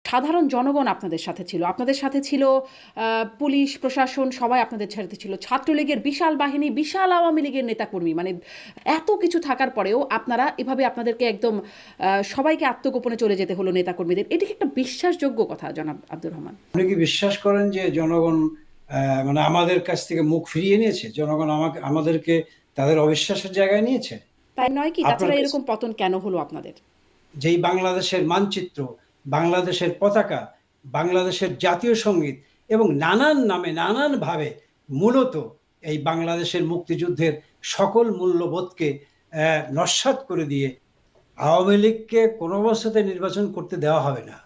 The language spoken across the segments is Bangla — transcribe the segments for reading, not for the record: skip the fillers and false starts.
সাধারণ জনগণ আপনাদের সাথে ছিল, আপনাদের সাথে ছিল পুলিশ প্রশাসন, সবাই আপনাদের সাথে ছিল, ছাত্রলীগের বিশাল বাহিনী, বিশাল আওয়ামী লীগের নেতাকর্মী, মানে এত কিছু থাকার পরেও আপনারা এভাবে আপনাদেরকে একদম সবাইকে আত্মগোপনে চলে যেতে হলো নেতাকর্মীদের। এটি কি একটা বিশ্বাসযোগ্য কথা জনাব আব্দুর রহমান? আপনি কি বিশ্বাস করেন যে জনগণ মানে আমাদের কাছ থেকে মুখ ফিরিয়ে নিয়েছে? জনগণ আমাদেরকে তাদের অবিশ্বাসের জায়গায় নিয়েছে? তাই নয় কি? আপনার তাছাড়া কাছে এরকম পতন কেন হলো আপনাদের? যেই বাংলাদেশের মানচিত্র, বাংলাদেশের পতাকা, বাংলাদেশের জাতীয় সঙ্গীত এবং নানান নামে নানান ভাবে মূলত এই বাংলাদেশের মুক্তিযুদ্ধের সকল মূল্যবোধকে নস্যাৎ করে দিয়ে আওয়ামী লীগকে কোনো অবস্থাতে নির্বাচন করতে দেওয়া হবে না।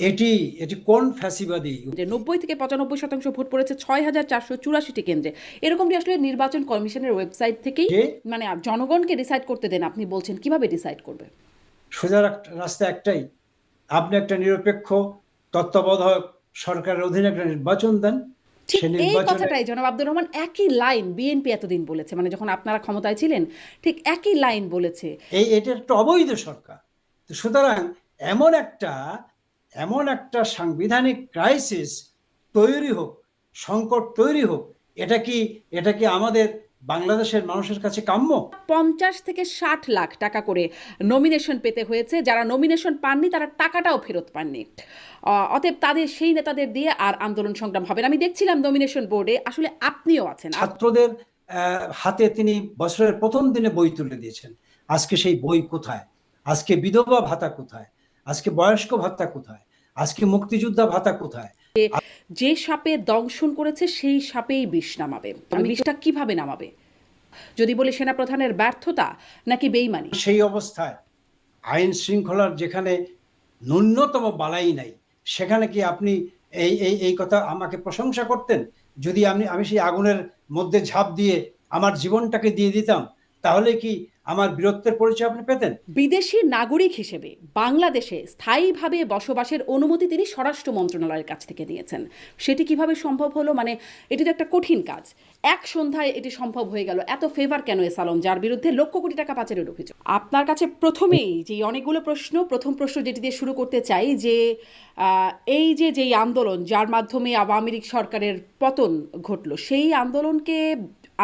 এটি এটি কোন ফ্যাসিবাদী? যে 90 থেকে 95% ভোট পড়েছে 6,484টি কেন্দ্রে, এরকমটি আসলে নির্বাচন কমিশনের ওয়েবসাইট থেকেই, যে মানে জনগণকে ডিসাইড করতে দেন আপনি বলছেন, কিভাবে ডিসাইড করবে? সোজা রাস্তা একটাই, আপনি একটা নিরপেক্ষ তত্ত্বাবধায়ক সরকারের অধীনে একটা নির্বাচন দেন। ঠিক সে এই নির্বাচনে কথাটাই জনাব আব্দুর রহমান একই লাইন বিএনপি এতদিন বলেছে, মানে যখন আপনারা ক্ষমতায় ছিলেন ঠিক একই লাইন বলেছে। এটা একটা অবৈধ সরকার। তো সুতরাং এমন একটা এমন একটা সাংবিধানিক ক্রাইসিস তৈরি হোক, সংকট তৈরি হোক, এটা কি আমাদের বাংলাদেশের মানুষের কাছে কাম্য? 50 থেকে 60 লাখ টাকা করে নমিনেশন পেতে হয়েছে, যারা নমিনেশন পাননি তারা টাকাটাও ফেরত পাননি। অতএব তাদের সেই নেতাদের দিয়ে আর আন্দোলন সংগ্রাম হবে না। আমি দেখছিলাম নমিনেশন বোর্ডে আসলে আপনিও আছেন। ছাত্রদের হাতে তিনি বছরের প্রথম দিনে বই তুলে দিয়েছেন। আজকে সেই বই কোথায়? আজকে বিধবা ভাতা কোথায়? আজকে বয়স্ক ভাতা কোথায়? আজকে মুক্তিযোদ্ধা ভাতা কোথায়? যে সাপে দংশন করেছে সেই সাপেই বিষ নামাবে। বিষটা কিভাবে নামাবে? যদি বলি সেনাপ্রধানের ব্যর্থতা নাকি বেইমানি? সেই অবস্থায় আইন শৃঙ্খলার যেখানে ন্যূনতম বালাই নাই, সেখানে কি আপনি এই এই এই কথা আমাকে প্রশংসা করতেন? যদি আমি সেই আগুনের মধ্যে ঝাঁপ দিয়ে আমার জীবনটাকে দিয়ে দিতাম, তাহলে কি আমার বীরত্বের পরিচয় আপনি পেতেন? বিদেশি নাগরিক হিসেবে বাংলাদেশে স্থায়ীভাবে বসবাসের অনুমতি তিনি স্বরাষ্ট্র মন্ত্রণালয়ের কাছ থেকে নিয়েছেন। সেটি কিভাবে সম্ভব হলো? মানে এটি তো একটা কঠিন কাজ, এক সন্ধ্যায় এটি সম্ভব হয়ে গেল। এত ফেভার কেন এস আলম, যার বিরুদ্ধে লক্ষ কোটি টাকা পাচারের অভিযোগ? আপনার কাছে প্রথমেই যে অনেকগুলো প্রশ্ন, প্রথম প্রশ্ন যেটি দিয়ে শুরু করতে চাই যে এই যে যেই আন্দোলন যার মাধ্যমে আওয়ামী লীগ সরকারের পতন ঘটলো, সেই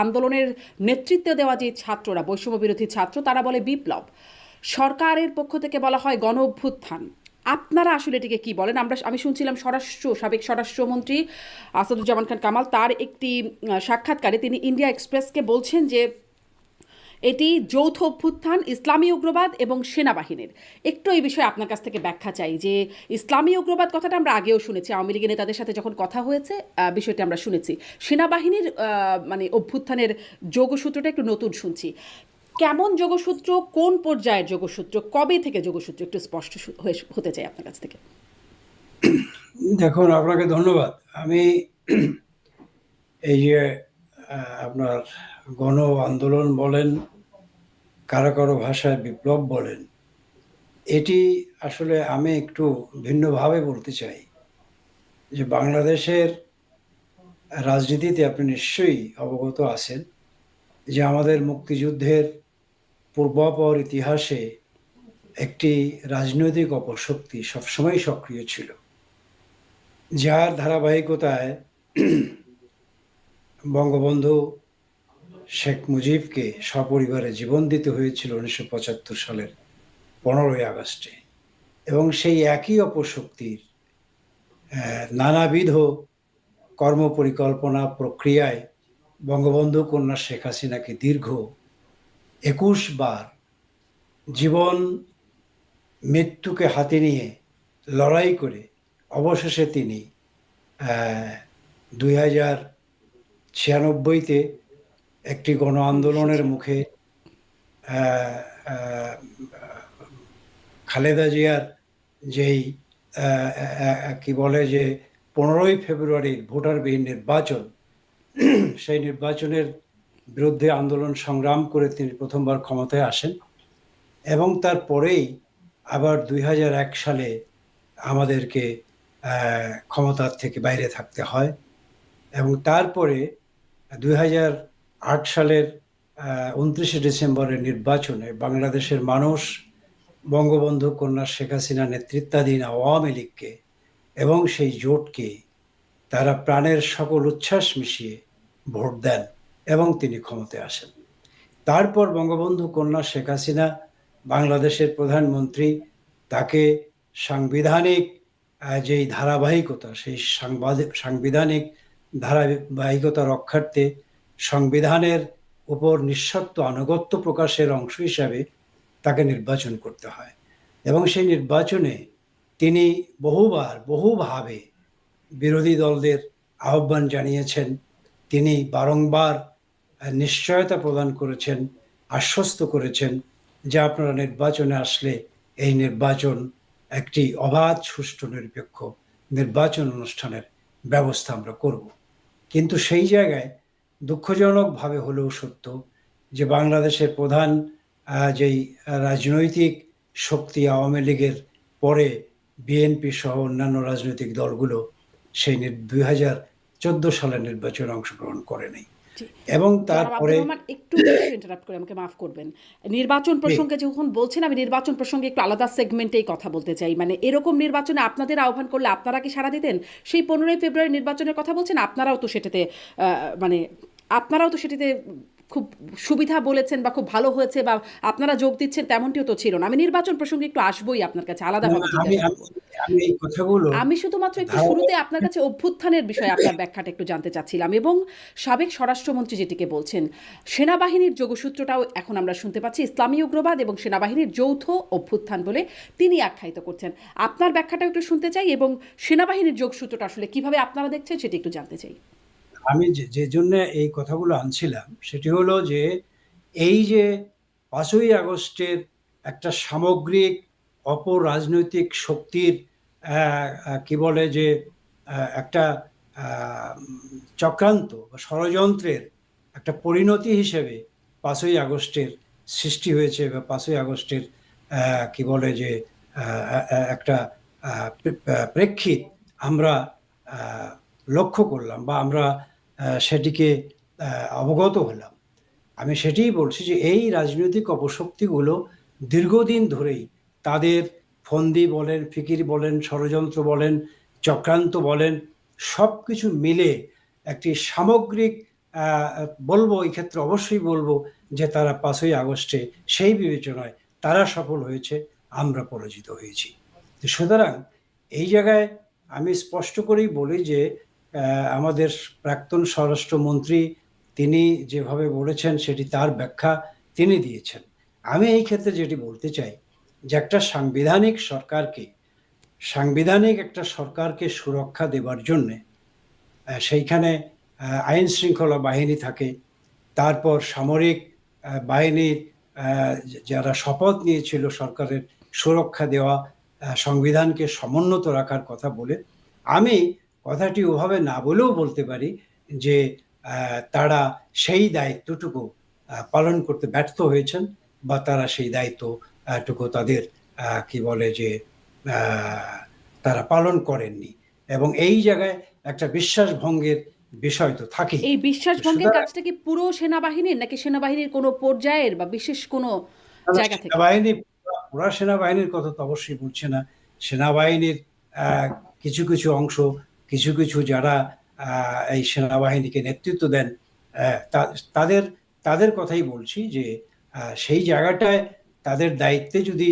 আন্দোলনের নেতৃত্ব দেওয়া যে ছাত্ররা, বৈষম্য বিরোধী ছাত্র, তারা বলে বিপ্লব, সরকারের পক্ষ থেকে বলা হয় গণ অভ্যুত্থান। আপনারা আসলে এটিকে কি বলেন? আমি শুনছিলাম সাবেক স্বরাষ্ট্রমন্ত্রী আসাদুজ্জামান খান কামাল তার একটি সাক্ষাৎকারে তিনি ইন্ডিয়া এক্সপ্রেসকে বলছেন যে এটি যৌথ অভ্যুত্থান, ইসলামী উগ্রবাদ এবং সেনাবাহিনীর। একটু এই বিষয়ে আপনার কাছ থেকে ব্যাখ্যা চাই যে ইসলামী উগ্রবাদ কথাটা আমরা আগেও শুনেছি, আওয়ামী লীগের নেতাদের সাথে যখন কথা হয়েছে বিষয়টি আমরা শুনেছি। সেনাবাহিনীর মানে অভ্যুত্থানের যোগসূত্রটা একটু নতুন শুনছি। কেমন যোগসূত্র, কোন পর্যায়ের যোগসূত্র, কবে থেকে যোগসূত্র, একটু স্পষ্ট হতে চাই আপনার কাছ থেকে। দেখুন, আপনাকে ধন্যবাদ। আমি এই যে আপনার গণ আন্দোলন বলেন, কারো কারো ভাষায় বিপ্লব বলেন, এটি আসলে আমি একটু ভিন্নভাবে বলতে চাই যে বাংলাদেশের রাজনীতিতে আপনি নিশ্চয়ই অবগত আছেন যে আমাদের মুক্তিযুদ্ধের পূর্বাপর ইতিহাসে একটি রাজনৈতিক অপশক্তি সবসময় সক্রিয় ছিল, যার ধারাবাহিকতায় বঙ্গবন্ধু শেখ মুজিবকে সপরিবারে জীবন দিতে হয়েছিল 1975 সালের 15ই আগস্টে। এবং সেই একই অপশক্তির নানাবিধ কর্মপরিকল্পনা প্রক্রিয়ায় বঙ্গবন্ধু কন্যা শেখ হাসিনাকে দীর্ঘ 21 বার জীবন মৃত্যুকে হাতে নিয়ে লড়াই করে অবশেষে তিনি 2096-তে একটি গণ আন্দোলনের মুখে খালেদা জিয়ার যেই কি বলে যে 15ই ফেব্রুয়ারির ভোটারবিহীন নির্বাচন, সেই নির্বাচনের বিরুদ্ধে আন্দোলন সংগ্রাম করে তিনি প্রথমবার ক্ষমতায় আসেন। এবং তারপরেই আবার 2001 সালে আমাদেরকে ক্ষমতার থেকে বাইরে থাকতে হয়। এবং তারপরে 2008 সালের 29শে ডিসেম্বরের নির্বাচনে বাংলাদেশের মানুষ বঙ্গবন্ধু কন্যা শেখ হাসিনা নেতৃত্বাধীন আওয়ামী লীগকে এবং সেই জোটকে তারা প্রাণের সকল উচ্ছ্বাস মিশিয়ে ভোট দেন এবং তিনি ক্ষমতায় আসেন। তারপর বঙ্গবন্ধু কন্যা শেখ হাসিনা বাংলাদেশের প্রধানমন্ত্রী, তাকে সাংবিধানিক যেই ধারাবাহিকতা, সেই সাংবিধানিক ধারাবাহিকতা রক্ষার্থে সংবিধানের উপর নিঃশর্ত আনুগত্য প্রকাশের অংশ হিসাবে তাকে নির্বাচন করতে হয়। এবং সেই নির্বাচনে তিনি বহুভাবে বিরোধী দলদের আহ্বান জানিয়েছেন। তিনি বারংবার নিশ্চয়তা প্রদান করেছেন, আশ্বস্ত করেছেন যে আপনারা নির্বাচনে আসলে এই নির্বাচন একটি অবাধ, সুষ্ঠু, নিরপেক্ষ নির্বাচন অনুষ্ঠানের ব্যবস্থা আমরা করব। কিন্তু সেই জায়গায় দুঃখজনকভাবে হলেও সত্য যে বাংলাদেশের প্রধান যেই রাজনৈতিক শক্তি আওয়ামী লীগের পরে বিএনপি সহ অন্যান্য রাজনৈতিক দলগুলো সেই 2014 সালের নির্বাচনে অংশগ্রহণ করেনি। জি। এবং জনাব তারপরে আব্দুর রহমান, একটু ইন্টারাপ্ট করে আমাকে মাফ করবেন। নির্বাচন প্রসঙ্গে যখন বলছেন, আমি নির্বাচন প্রসঙ্গে একটু আলাদা সেগমেন্টেই কথা বলতে চাই। মানে এরকম নির্বাচনে আপনাদের আহ্বান করলে আপনারা কি সাড়া দিতেন? সেই 15ই ফেব্রুয়ারি নির্বাচনের কথা বলছেন, আপনারাও তো সেটাতে মানে আপনারাও তো সেটাতে খুব সুবিধা বলেছেন বা খুব ভালো হয়েছে বা আপনারা যোগ দিচ্ছেন, তেমনটিও তো ছিল না। আমি নির্বাচন প্রসঙ্গে একটু আসবোই আপনার কাছে, আলাদাভাবে আমি জিজ্ঞাসা আমি করব। আমি এই কথাগুলো আমি শুধুমাত্র একটু ধারাবাহিক। শুরুতে আপনার কাছে অভ্যুত্থানের বিষয়ে আপনার ব্যাখ্যাটা একটু জানতে চাচ্ছিলাম, এবং সাবেক স্বরাষ্ট্রমন্ত্রী যেটিকে বলছেন, সেনাবাহিনীর যোগসূত্রটাও এখন আমরা শুনতে পাচ্ছি ইসলামী উগ্রবাদ এবং সেনাবাহিনীর যৌথ অভ্যুত্থান বলে তিনি আখ্যায়িত করছেন। আপনার ব্যাখ্যাটা একটু শুনতে চাই, এবং সেনাবাহিনীর যোগসূত্রটা আসলে কিভাবে আপনারা দেখছেন সেটি একটু জানতে চাই। আমি যে জন্য এই কথাগুলো আনছিলাম সেটি হলো যে এই যে 5ই আগস্টের একটা সামগ্রিক অপর রাজনৈতিক শক্তির কি বলে যে একটা চক্রান্ত বা ষড়যন্ত্রের একটা পরিণতি হিসেবে 5ই আগস্টের সৃষ্টি হয়েছে, বা 5ই আগস্টের কি বলে যে একটা প্রেক্ষিত আমরা আহ, লক্ষ্য করলাম বা আমরা সেটিকে অবগত হলাম। আমি সেটিই বলছি যে এই রাজনৈতিক অপশক্তিগুলো দীর্ঘদিন ধরেই তাদের ফন্দি বলেন, ফিকির বলেন, ষড়যন্ত্র বলেন, চক্রান্ত বলেন, সব কিছু মিলে একটি সামগ্রিক বলবো, এই ক্ষেত্রে অবশ্যই বলবো যে তারা 5ই আগস্টে সেই বিবেচনায় তারা সফল হয়েছে, আমরা পরাজিত হয়েছি। সুতরাং এই জায়গায় আমি স্পষ্ট করেই বলি যে আমাদের প্রাক্তন স্বরাষ্ট্রমন্ত্রী তিনি যেভাবে বলেছেন সেটি তার ব্যাখ্যা তিনি দিয়েছেন। আমি এই ক্ষেত্রে যেটি বলতে চাই যে সাংবিধানিক একটা সরকারকে সুরক্ষা দেবার জন্যে সেইখানে আইন শৃঙ্খলা বাহিনী থাকে, তারপর সামরিক বাহিনীর যারা শপথ নিয়েছিল সরকারের সুরক্ষা দেওয়া, সংবিধানকে সমুন্নত রাখার কথা বলে, আমি কথাটি ওভাবে না বলেও বলতে পারি যে তারা সেই দায়িত্বটুকু পালন করতে ব্যর্থ হয়েছেন, বা তারা সেই দায়িত্বটুকু তাদের কি বলে যে আহ, তারা পালন করেননি। এবং এই জায়গায় একটা বিশ্বাস ভঙ্গের বিষয় তো থাকেই। এই বিশ্বাস ভঙ্গের সুতরাং কাজটা কি পুরো সেনাবাহিনীর, নাকি সেনাবাহিনীর কোনো পর্যায়ের বা বিশেষ কোনো জায়গা থেকে? সেনাবাহিনী, পুরা সেনাবাহিনীর কথা তো অবশ্যই বলছে না। সেনাবাহিনীর আহ, কিছু কিছু অংশ, কিছু কিছু যারা এই সেনাবাহিনীকে নেতৃত্ব দেন, তাদের তাদের কথাই বলছি যে সেই জায়গাটায় তাদের দায়িত্বে যদি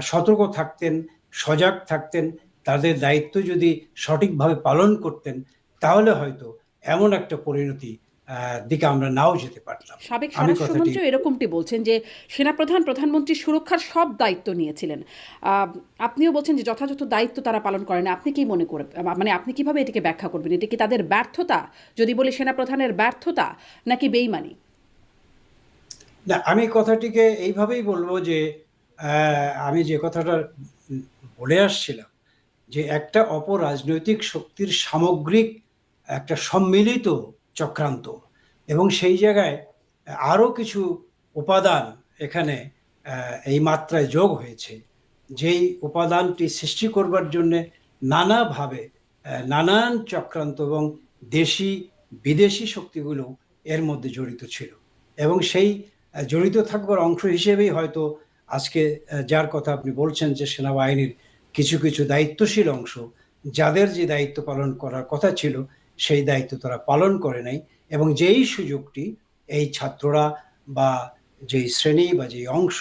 সতর্ক থাকতেন, সজাগ থাকতেন, তাদের দায়িত্ব যদি সঠিকভাবে পালন করতেন, তাহলে হয়তো এমন একটা পরিণতি দিকে আমরা নাও যেতে পারতাম। সাবেক আমি কথাটি স্বরাষ্ট্রমন্ত্রী এরকমটি বলছেন যে সেনাপ্রধান প্রধানমন্ত্রী সুরক্ষার সব দায়িত্ব নিয়েছিলেন। আহ, আপনিও বলছেন যে যথাযথ দায়িত্ব তারা পালন করেন। আপনি কি মনে করে, মানে আপনি কিভাবে এটিকে ব্যাখ্যা করবেন? এটা কি তাদের ব্যর্থতা, যদি বলি সেনাপ্রধানের ব্যর্থতা, নাকি বেইমানি? না, আমি কথাটিকে এইভাবেই বলবো যে আমি যে কথাটা বলে আসছিলাম যে একটা অপরাজনৈতিক শক্তির সামগ্রিক একটা সম্মিলিত চক্রান্ত, এবং সেই জায়গায় আরো কিছু উপাদান এখানে এই মাত্রায় যোগ হয়েছে, যেই উপাদানটি সৃষ্টি করবার জন্য নানাভাবে নানান চক্রান্ত এবং দেশি বিদেশি শক্তিগুলো এর মধ্যে জড়িত ছিল। এবং সেই জড়িত থাকবার অংশ হিসেবেই হয়তো আজকে যার কথা আপনি বলছেন যে সেনাবাহিনীর কিছু কিছু দায়িত্বশীল অংশ, যাদের যে দায়িত্ব পালন করার কথা ছিল সেই দায়িত্ব তারা পালন করে নাই, এবং যেই সুযোগটি এই ছাত্ররা বা যেই শ্রেণী বা যেই অংশ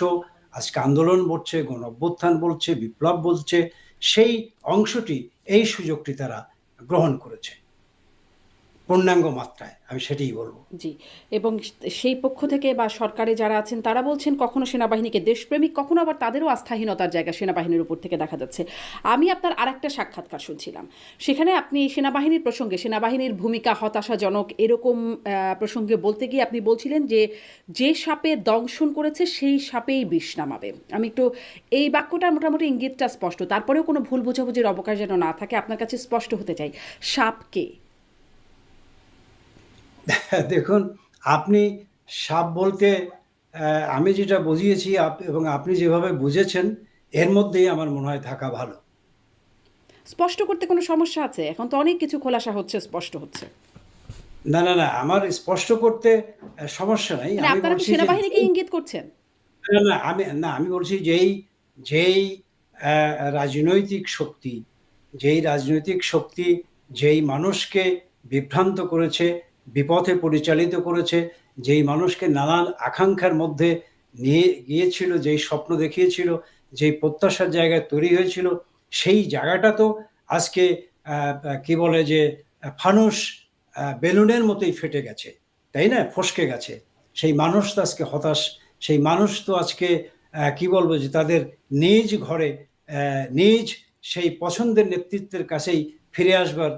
আজকে আন্দোলন বলছে, গণ অভ্যুত্থান বলছে, বিপ্লব বলছে, সেই অংশটি এই সুযোগটি তারা গ্রহণ করেছে পূর্ণাঙ্গ মাত্রায়, আমি সেটাই বলবো। জি, এবং সেই পক্ষ থেকে বা সরকারে যারা আছেন তারা বলছেন কখনো সেনাবাহিনীকে দেশপ্রেমিক, কখনো আবার তাদেরও আস্থাহীনতার জায়গা সেনাবাহিনীর উপর থেকে দেখা যাচ্ছে। আমি আপনার আরেকটা সাক্ষাৎকার শুনছিলাম, সেখানে আপনি সেনাবাহিনীর প্রসঙ্গে, সেনাবাহিনীর ভূমিকা হতাশাজনক এরকম প্রসঙ্গে বলতে গিয়ে আপনি বলছিলেন যে যে সাপে দংশন করেছে সেই সাপেই বিষ নামাবে। আমি একটু, এই বাক্যটার মোটামুটি ইঙ্গিতটা স্পষ্ট, তারপরেও কোনো ভুল বোঝাবুঝির অবকাশ যেন না থাকে, আপনার কাছে স্পষ্ট হতে চাই, সাপকে। দেখুন, আপনি সাপ বলতে আমি যেটা বুঝিয়েছি এবং আপনি যেভাবে বুঝেছেন, এর মধ্যেই আমার মনে হয় থাকা ভালো। স্পষ্ট করতে কোনো সমস্যা আছে? এখন তো অনেক কিছু খোলাসা হচ্ছে, স্পষ্ট হচ্ছে। না, না, না, আমার স্পষ্ট করতে সমস্যা নাই। মানে আমি আপনারা কি বলছি যে সেনাবাহিনীকে ইঙ্গিত করছেন? আমি বলছি যেই রাজনৈতিক শক্তি, যেই মানুষকে বিভ্রান্ত করেছে, বিপথে পরিচালিত করেছে, যেই মানুষকে নানান আকাঙ্ক্ষার মধ্যে নিয়ে গিয়েছিল, যেই স্বপ্ন দেখিয়েছিল, যেই প্রত্যাশার জায়গায় তৈরি হয়েছিল, সেই জায়গাটা তো আজকে কি বলে যে ফানুস বেলুনের মতোই ফেটে গেছে, তাই না? ফসকে গেছে। সেই মানুষ তো আজকে হতাশ। সেই মানুষ তো আজকে কি বলবো যে তাদের নিজ ঘরে নিজ সেই পছন্দের নেতৃত্বের কাছেই ফিরে আসবার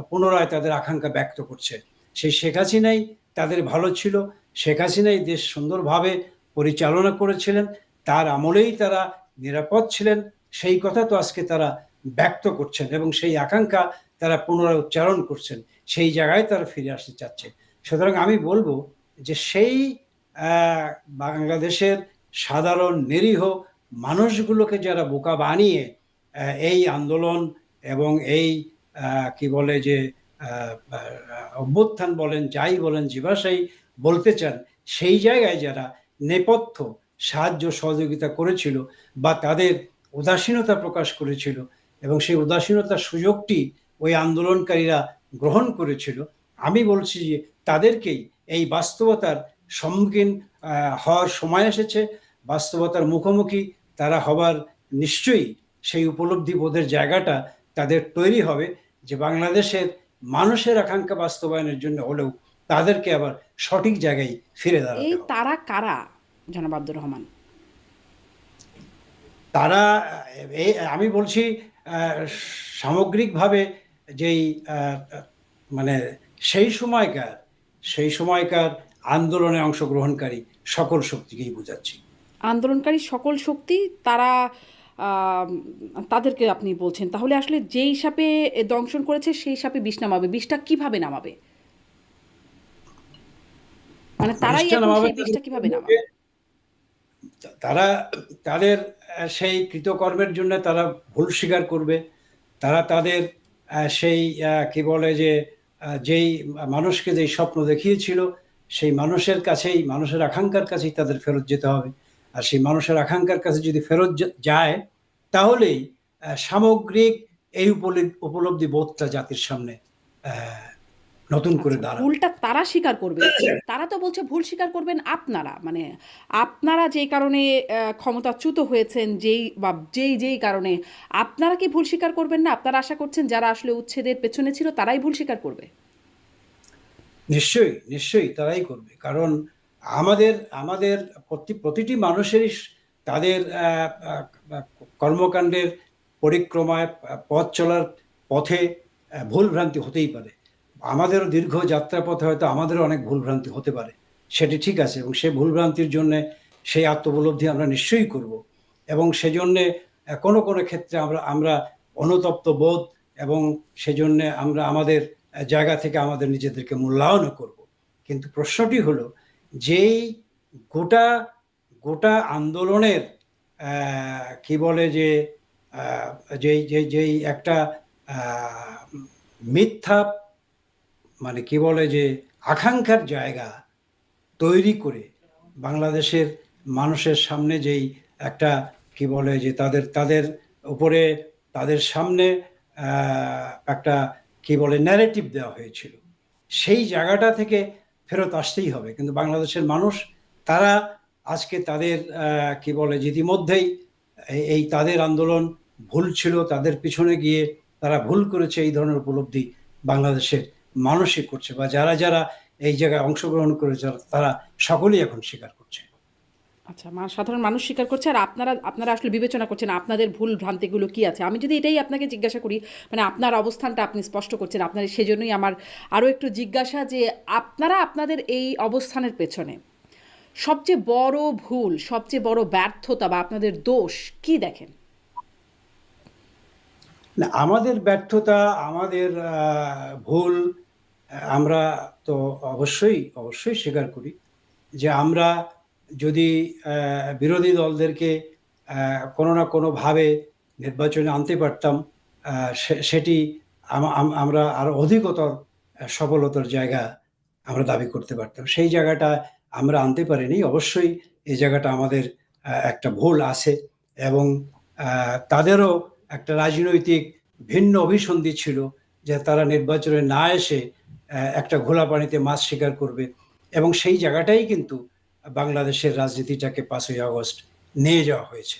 পুনরায় তাদের আকাঙ্ক্ষা ব্যক্ত করছে। সেই শেখ হাসিনাই তাদের ভালো ছিল, শেখ হাসিনাই দেশ সুন্দরভাবে পরিচালনা করেছিলেন, তার আমলেই তারা নিরাপদ ছিলেন, সেই কথা তো আজকে তারা ব্যক্ত করছেন এবং সেই আকাঙ্ক্ষা তারা পুনরায় উচ্চারণ করছেন, সেই জায়গায় তারা ফিরে আসতে চাচ্ছে। সুতরাং আমি বলবো যে সেই বাংলাদেশের সাধারণ নিরীহ মানুষগুলোকে যারা বোকা বানিয়ে এই আন্দোলন এবং এই কি বলে যে অভ্যুত্থান বলেন, যাই বলেন, যে ভাষাই বলতে চান, সেই জায়গায় যারা নেপথ্য সাহায্য সহযোগিতা করেছিল বা তাদের উদাসীনতা প্রকাশ করেছিল এবং সেই উদাসীনতার সুযোগটি ওই আন্দোলনকারীরা গ্রহণ করেছিল, আমি বলছি যে তাদেরকেই এই বাস্তবতার সম্মুখীন হওয়ার সময় এসেছে। বাস্তবতার মুখোমুখি তারা হবার নিশ্চয়ই সেই উপলব্ধি বোধের জায়গাটা তাদের তৈরি হবে যে বাংলাদেশের মানুষের আকাঙ্ক্ষা বাস্তবায়নের জন্য হলেও তাদেরকে আবার সঠিক জায়গায় ফিরে দাঁড়াতে এই হবে। তারা কারা, জনাব আব্দুর রহমান? তারা আমি বলছি সামগ্রিকভাবে যেই মানে সেই সময়কার সেই সময়কার আন্দোলনে অংশগ্রহণকারী সকল শক্তিকেই বোঝাচ্ছি। আন্দোলনকারী সকল শক্তি, তারা আম, তাদেরকে আপনি বলছেন। তাহলে আসলে যেই সাপে দংশন করেছে সেই সাপে বিষ নামাবে, বিষটা কিভাবে নামাবে? মানে তারাই বিষটা এখন নামাবে সেই বিষটা কিভাবে নামাবে? তারা তাদের সেই কৃতকর্মের জন্য তারা ভুল স্বীকার করবে। তারা তাদের সেই কি বলে যে যেই মানুষকে যেই স্বপ্ন দেখিয়েছিল সেই মানুষের কাছেই, মানুষের আকাঙ্ক্ষার কাছেই তাদের ফেরত যেতে হবে। আর সেই মানুষের আকাঙ্ক্ষার কাছে যদি ফেরত যায় তাহলেই সামগ্রিক এই উপলব্ধি বোধটা জাতির সামনে আহ, নতুন করে আচ্ছা, দাঁড়াবে। ভুলটা তারা স্বীকার করবে। তারা তো বলছে ভুল স্বীকার করবেন আপনারা, মানে আপনারা যেই কারণে ক্ষমতাচ্যুত হয়েছেন, যেই কারণে, আপনারা কি ভুল স্বীকার করবেন না? আপনারা আশা করছেন যারা আসলে উচ্ছেদের পেছনে ছিল তারাই ভুল স্বীকার করবে? নিশ্চয়ই, নিশ্চয়ই তারাই করবে। কারণ আমাদের আমাদের প্রতিটি মানুষেরই তাদের কর্মকাণ্ডের পরিক্রমায় পথ চলার পথে ভুল ভ্রান্তি হতেই পারে। আমাদেরও দীর্ঘ যাত্রাপথে হয়তো আমাদেরও অনেক ভুল ভ্রান্তি হতে পারে, সেটি ঠিক আছে, এবং সেই ভুল ভ্রান্তির জন্য সেই আত্মোপলব্ধি আমরা নিশ্চয়ই করব। এবং সেজন্যে কোনো কোনো ক্ষেত্রে আমরা আমরা অনুতপ্ত বোধ, এবং সেজন্য আমরা আমাদের জায়গা থেকে আমাদের নিজেদেরকে মূল্যায়নও করব। কিন্তু প্রশ্নটি হলো যেই গোটা গোটা আন্দোলনের কি বলে যে আহ, যেই যেই যেই একটা আহ, মিথ্যা, মানে কি বলে যে আকাঙ্ক্ষার জায়গা তৈরি করে বাংলাদেশের মানুষের সামনে যেই একটা কি বলে যে তাদের তাদের উপরে, তাদের সামনে একটা কি বলে ন্যারেটিভ দেওয়া হয়েছিল। সেই জায়গাটা থেকে ফেরত আসতেই হবে। কিন্তু বাংলাদেশের মানুষ তারা আজকে তাদের কি বলে যে ইতিমধ্যেই এই তাদের আন্দোলন ভুল ছিল, তাদের পিছনে গিয়ে তারা ভুল করেছে, এই ধরনের উপলব্ধি বাংলাদেশের মানুষই করছে, বা যারা যারা এই জায়গায় অংশগ্রহণ করেছে তারা সকলেই এখন স্বীকার করছে। আচ্ছা, সাধারণ মানুষ স্বীকার করছে, আর আপনারা আপনারা আসলে বিবেচনা করছেন আপনাদের ভুল ভ্রান্তিগুলো কি আছে। আমি যদি এটাই আপনাকে জিজ্ঞাসা করি, মানে আপনার অবস্থানটা আপনি স্পষ্ট করছেন, আপনার সেজন্যই আমার আরও একটু জিজ্ঞাসা যে আপনারা আপনাদের এই অবস্থানের পেছনে সবচেয়ে বড় ভুল, সবচেয়ে বড় ব্যর্থতা বা আপনাদের দোষ কি দেখেন? না, আমাদের ব্যর্থতা, আমাদের ভুল, আমরা তো অবশ্যই অবশ্যই স্বীকার করি যে আমরা যদি বিরোধী দলদেরকে কোনো না কোনোভাবে নির্বাচনে আনতে পারতাম, সেটি আমরা আরো অধিকতর সফলতার জায়গা আমরা দাবি করতে পারতাম। সেই জায়গাটা আমরা আনতে পারিনি। অবশ্যই এই জায়গাটা আমাদের একটা ভুল আছে, এবং তাদেরও একটা রাজনৈতিক ভিন্ন অভিসন্ধি ছিল যে তারা নির্বাচনে না এসে একটা ঘোলা পানিতে মাছ শিকার করবে, এবং সেই জায়গাটাই কিন্তু বাংলাদেশের রাজনীতিটাকে 5ই আগস্ট নিয়ে যাওয়া হয়েছে।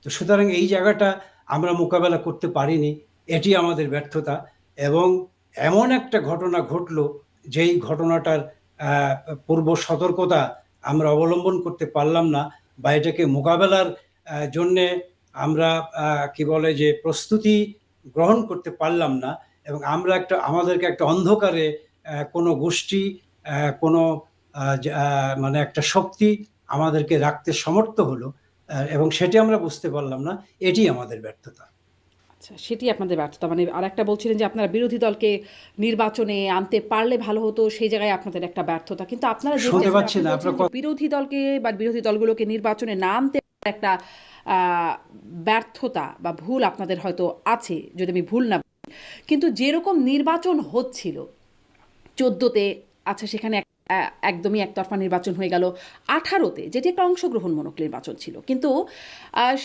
তো সুতরাং এই জায়গাটা আমরা মোকাবেলা করতে পারিনি, এটি আমাদের ব্যর্থতা। এবং এমন একটা ঘটনা ঘটলো, যেই ঘটনাটার আহ, পূর্ব সতর্কতা আমরা অবলম্বন করতে পারলাম না, বা এটাকে মোকাবেলার জন্যে আমরা কি বলে যে প্রস্তুতি গ্রহণ করতে পারলাম না, এবং আমরা আমাদেরকে একটা অন্ধকারে কোনো গোষ্ঠী, কোনো মানে একটা শক্তি আমাদেরকে রাখতে সমর্থ হলো, এবং সেটি আমরা বুঝতে পারলাম না, এটি আমাদের ব্যর্থতা। আচ্ছা, সেটি আপনাদের ব্যর্থতা। মানে আরেকটা বলছিলেন যে আপনারা বিরোধী দলকে নির্বাচনে আনতে পারলে ভালো হতো, সেই জায়গায় আপনাদের একটা ব্যর্থতা। কিন্তু আপনারা শুনতে যেটা পাচ্ছি আপনি না বলছেন আপনার যে বিরোধী দলকে বা বিরোধী দলগুলোকে নির্বাচনে না আনতে পারার একটা ব্যর্থতা বা ভুল আপনাদের হয়তো আছে, যদি আমি ভুল না বলি। কিন্তু যেরকম নির্বাচন হচ্ছিল 14-তে, আচ্ছা সেখানে একদমই একতরফা নির্বাচন হয়ে গেল 18-তে, যেটি একটা অংশগ্রহণমূলক নির্বাচন ছিল, কিন্তু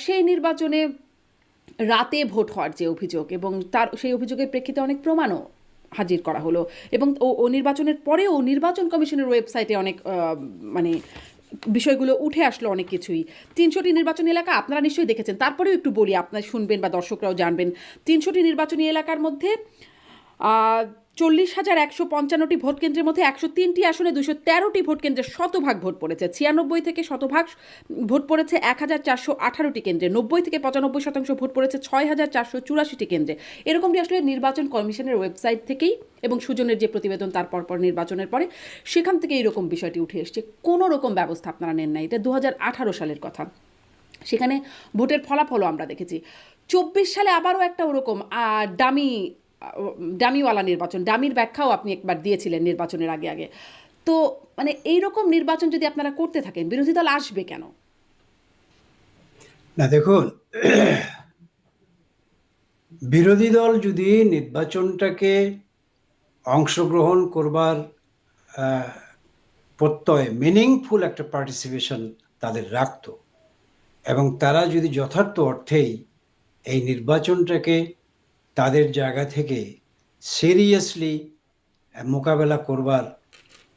সেই নির্বাচনে রাতে ভোট হওয়ার যে অভিযোগ, এবং তার সেই অভিযোগের প্রেক্ষিতে অনেক প্রমাণও হাজির করা হলো, এবং ও নির্বাচনের পরেও নির্বাচন কমিশনের ওয়েবসাইটে অনেক মানে বিষয়গুলো উঠে আসলো, অনেক কিছুই। 300টি নির্বাচনী এলাকা আপনারা নিশ্চয়ই দেখেছেন, তারপরেও একটু বলি, আপনারা শুনবেন বা দর্শকরাও জানবেন। 300টি নির্বাচনী এলাকার মধ্যে 40,155টি ভোট কেন্দ্রের মধ্যে 103টি আসনে 213টি ভোট কেন্দ্রে শতভাগ ভোট পড়েছে। 96 থেকে শতভাগ ভোট পড়েছে 1,418টি কেন্দ্রে। 90 থেকে 95% ভোট পড়েছে 6,484টি কেন্দ্রে। এরকমটি আসলে নির্বাচন কমিশনের ওয়েবসাইট থেকেই, এবং সুজনের যে প্রতিবেদন তার পর নির্বাচনের পরে, সেখান থেকে এইরকম বিষয়টি উঠে এসছে। কোনো রকম ব্যবস্থা আপনারা নেন নাই। এটা 2018 সালের কথা। সেখানে ভোটের ফলাফলও আমরা দেখেছি। 24 সালে আবারও একটা ওরকম ডামিওয়ালা নির্বাচন, ডামির ব্যাখ্যাও আপনি একবার দিয়েছিলেন নির্বাচনের আগে আগে। তো মানে এইরকম নির্বাচন যদি আপনারা করতে থাকেন, বিরোধী দল আসবে কেন? না দেখুন, বিরোধী দল যদি নির্বাচনটাকে অংশগ্রহণ করবার প্রত্যয়, মিনিংফুল একটা পার্টিসিপেশন তাদের রাখতো, এবং তারা যদি যথার্থ অর্থেই এই নির্বাচনটাকে তাদের জায়গা থেকে সিরিয়াসলি মোকাবেলা করবার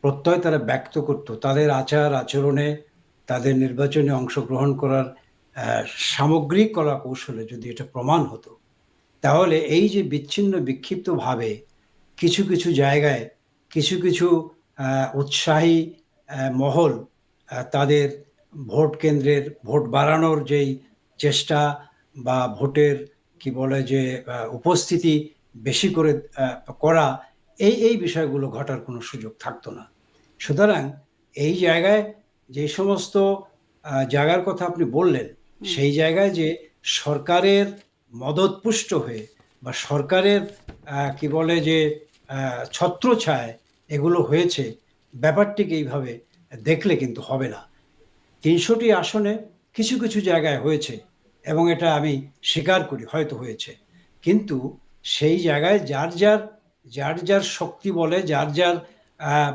প্রত্যয় তারা ব্যক্ত করত, তাদের আচার আচরণে, তাদের নির্বাচনে অংশগ্রহণ করার সামগ্রিক কলা কৌশলে যদি এটা প্রমাণ হতো, তাহলে এই যে বিচ্ছিন্ন বিক্ষিপ্তভাবে কিছু কিছু জায়গায় কিছু কিছু উৎসাহী মহল তাদের ভোট কেন্দ্রের ভোট বাড়ানোর যেই চেষ্টা, বা ভোটের কি বলে যে উপস্থিতি বেশি করে করা, এই বিষয়গুলো ঘটার কোনো সুযোগ থাকতো না। সুতরাং এই জায়গায় যে সমস্ত জায়গার কথা আপনি বললেন, সেই জায়গায় যে সরকারের মদতপুষ্ট হয়ে, বা সরকারের কি বলে যে ছত্রছায়ায় এগুলো হয়েছে, ব্যাপারটিকে এইভাবে দেখলে কিন্তু হবে না। 300টি আসনে কিছু কিছু জায়গায় হয়েছে, এবং এটা আমি স্বীকার করি হয়তো হয়েছে, কিন্তু সেই জায়গায় যার যার যার যার শক্তি বলে, যার যার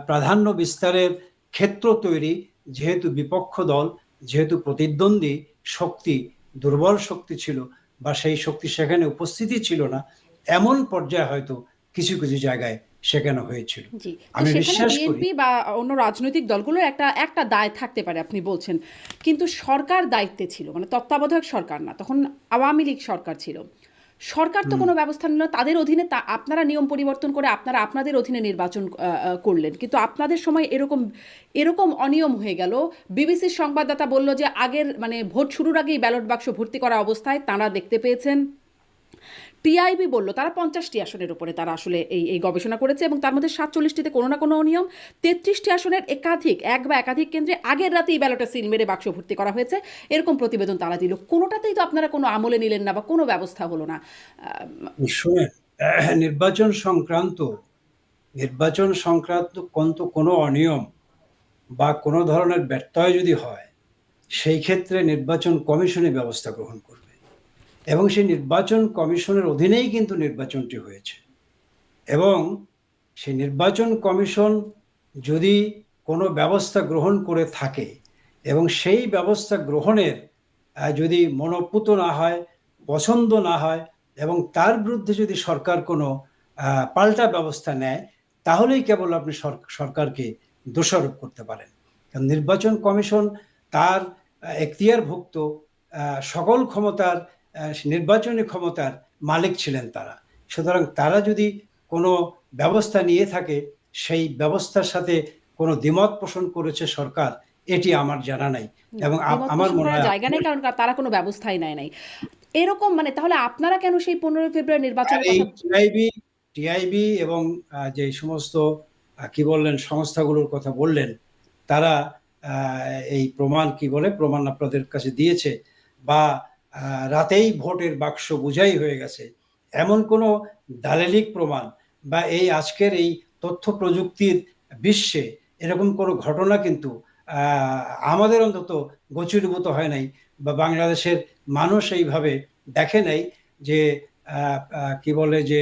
প্রাধান্য বিস্তারের ক্ষেত্র তৈরি, যেহেতু বিপক্ষ দল, যেহেতু প্রতিদ্বন্দ্বী, শক্তি দুর্বল শক্তি ছিল বা সেই শক্তি সেখানে উপস্থিতি ছিল না, এমন পর্যায়ে হয়তো কিছু কিছু জায়গায় সেখানে হয়েছিল। জি, তো আমি সেখানে বিশ্বাস করি বিএনপি বা অন্য রাজনৈতিক দলগুলোর একটা একটা দায় থাকতে পারে আপনি বলছেন, কিন্তু সরকার দায়িত্বে ছিল, মানে তত্ত্বাবধায়ক সরকার না, তখন আওয়ামী লীগ সরকার ছিল। সরকার তো হুম, কোনো ব্যবস্থা নিল না, তাদের অধীনে আপনারা নিয়ম পরিবর্তন করে আপনারা আপনাদের অধীনে নির্বাচন করলেন, কিন্তু আপনাদের সময় এরকম এরকম অনিয়ম হয়ে গেল। বিবিসির সংবাদদাতা বলল যে আগের মানে ভোট শুরুর আগেই ব্যালট বাক্স ভর্তি করা অবস্থায় তাঁরা দেখতে পেয়েছেন। টিআইবি বলল তারা 50টি আসনের উপরে তারা আসলে এই গবেষণা করেছে এবং তার মধ্যে 47টিতে কোনো না কোনো অনিয়ম, 33টি আসনের এক বা একাধিক কেন্দ্রে আগের রাতেই ব্যালটে সিল মেরে বাক্স ভর্তি করা হয়েছে, এরকম প্রতিবেদন তারা দিল। কোনোটাতেই তো আপনারা কোনো আমলে নিলেন না বা কোনো ব্যবস্থা হলো না। শুনেন, নির্বাচন সংক্রান্ত কোনো অনিয়ম বা কোনো ধরনের ব্যত্যয় যদি হয়, সেই ক্ষেত্রে নির্বাচন কমিশনের ব্যবস্থা গ্রহণ করবে এবং সেই নির্বাচন কমিশনের অধীনেই কিন্তু নির্বাচনটি হয়েছে। এবং সেই নির্বাচন কমিশন যদি কোনো ব্যবস্থা গ্রহণ করে থাকে এবং সেই ব্যবস্থা গ্রহণের যদি মনোপুত না হয়, পছন্দ না হয় এবং তার বিরুদ্ধে যদি সরকার কোনো পাল্টা ব্যবস্থা নেয়, তাহলেই কেবল আপনি সরকারকে দোষারোপ করতে পারেন। কারণ নির্বাচন কমিশন তার এখতিয়ারভুক্ত সকল ক্ষমতার নির্বাচনী ক্ষমতার মালিক ছিলেন তারা। সুতরাং তারা যদি কোনো ব্যবস্থা নিয়ে থাকে, সেই ব্যবস্থার সাথে কোনো দ্বিমত পোষণ করেছে সরকার, এটি আমার জানা নাই। এবং দ্বিমত আমার পোষণ মনে করার হয় জায়গা নেই, কারণ তারা কোনো ব্যবস্থাই নেয় নাই এরকম। মানে তাহলে আপনারা কেন সেই 15 ফেব্রুয়ারি আর নির্বাচনের এই কথা? টিআইবি এবং যে সমস্ত কি বললেন সংস্থাগুলোর কথা বললেন, তারা এই প্রমাণ কি বলে প্রমাণ আপনাদের কাছে দিয়েছে বা রাতেই ভোটের বাক্স বোঝাই হয়ে গেছে, এমন কোনো দালিলিক প্রমাণ বা এই আজকের এই তথ্য প্রযুক্তির বিশ্বে এরকম কোনো ঘটনা কিন্তু আমাদের অন্তত গোচরীভূত হয় নাই বা বাংলাদেশের মানুষ এইভাবে দেখে নাই যে কি বলে যে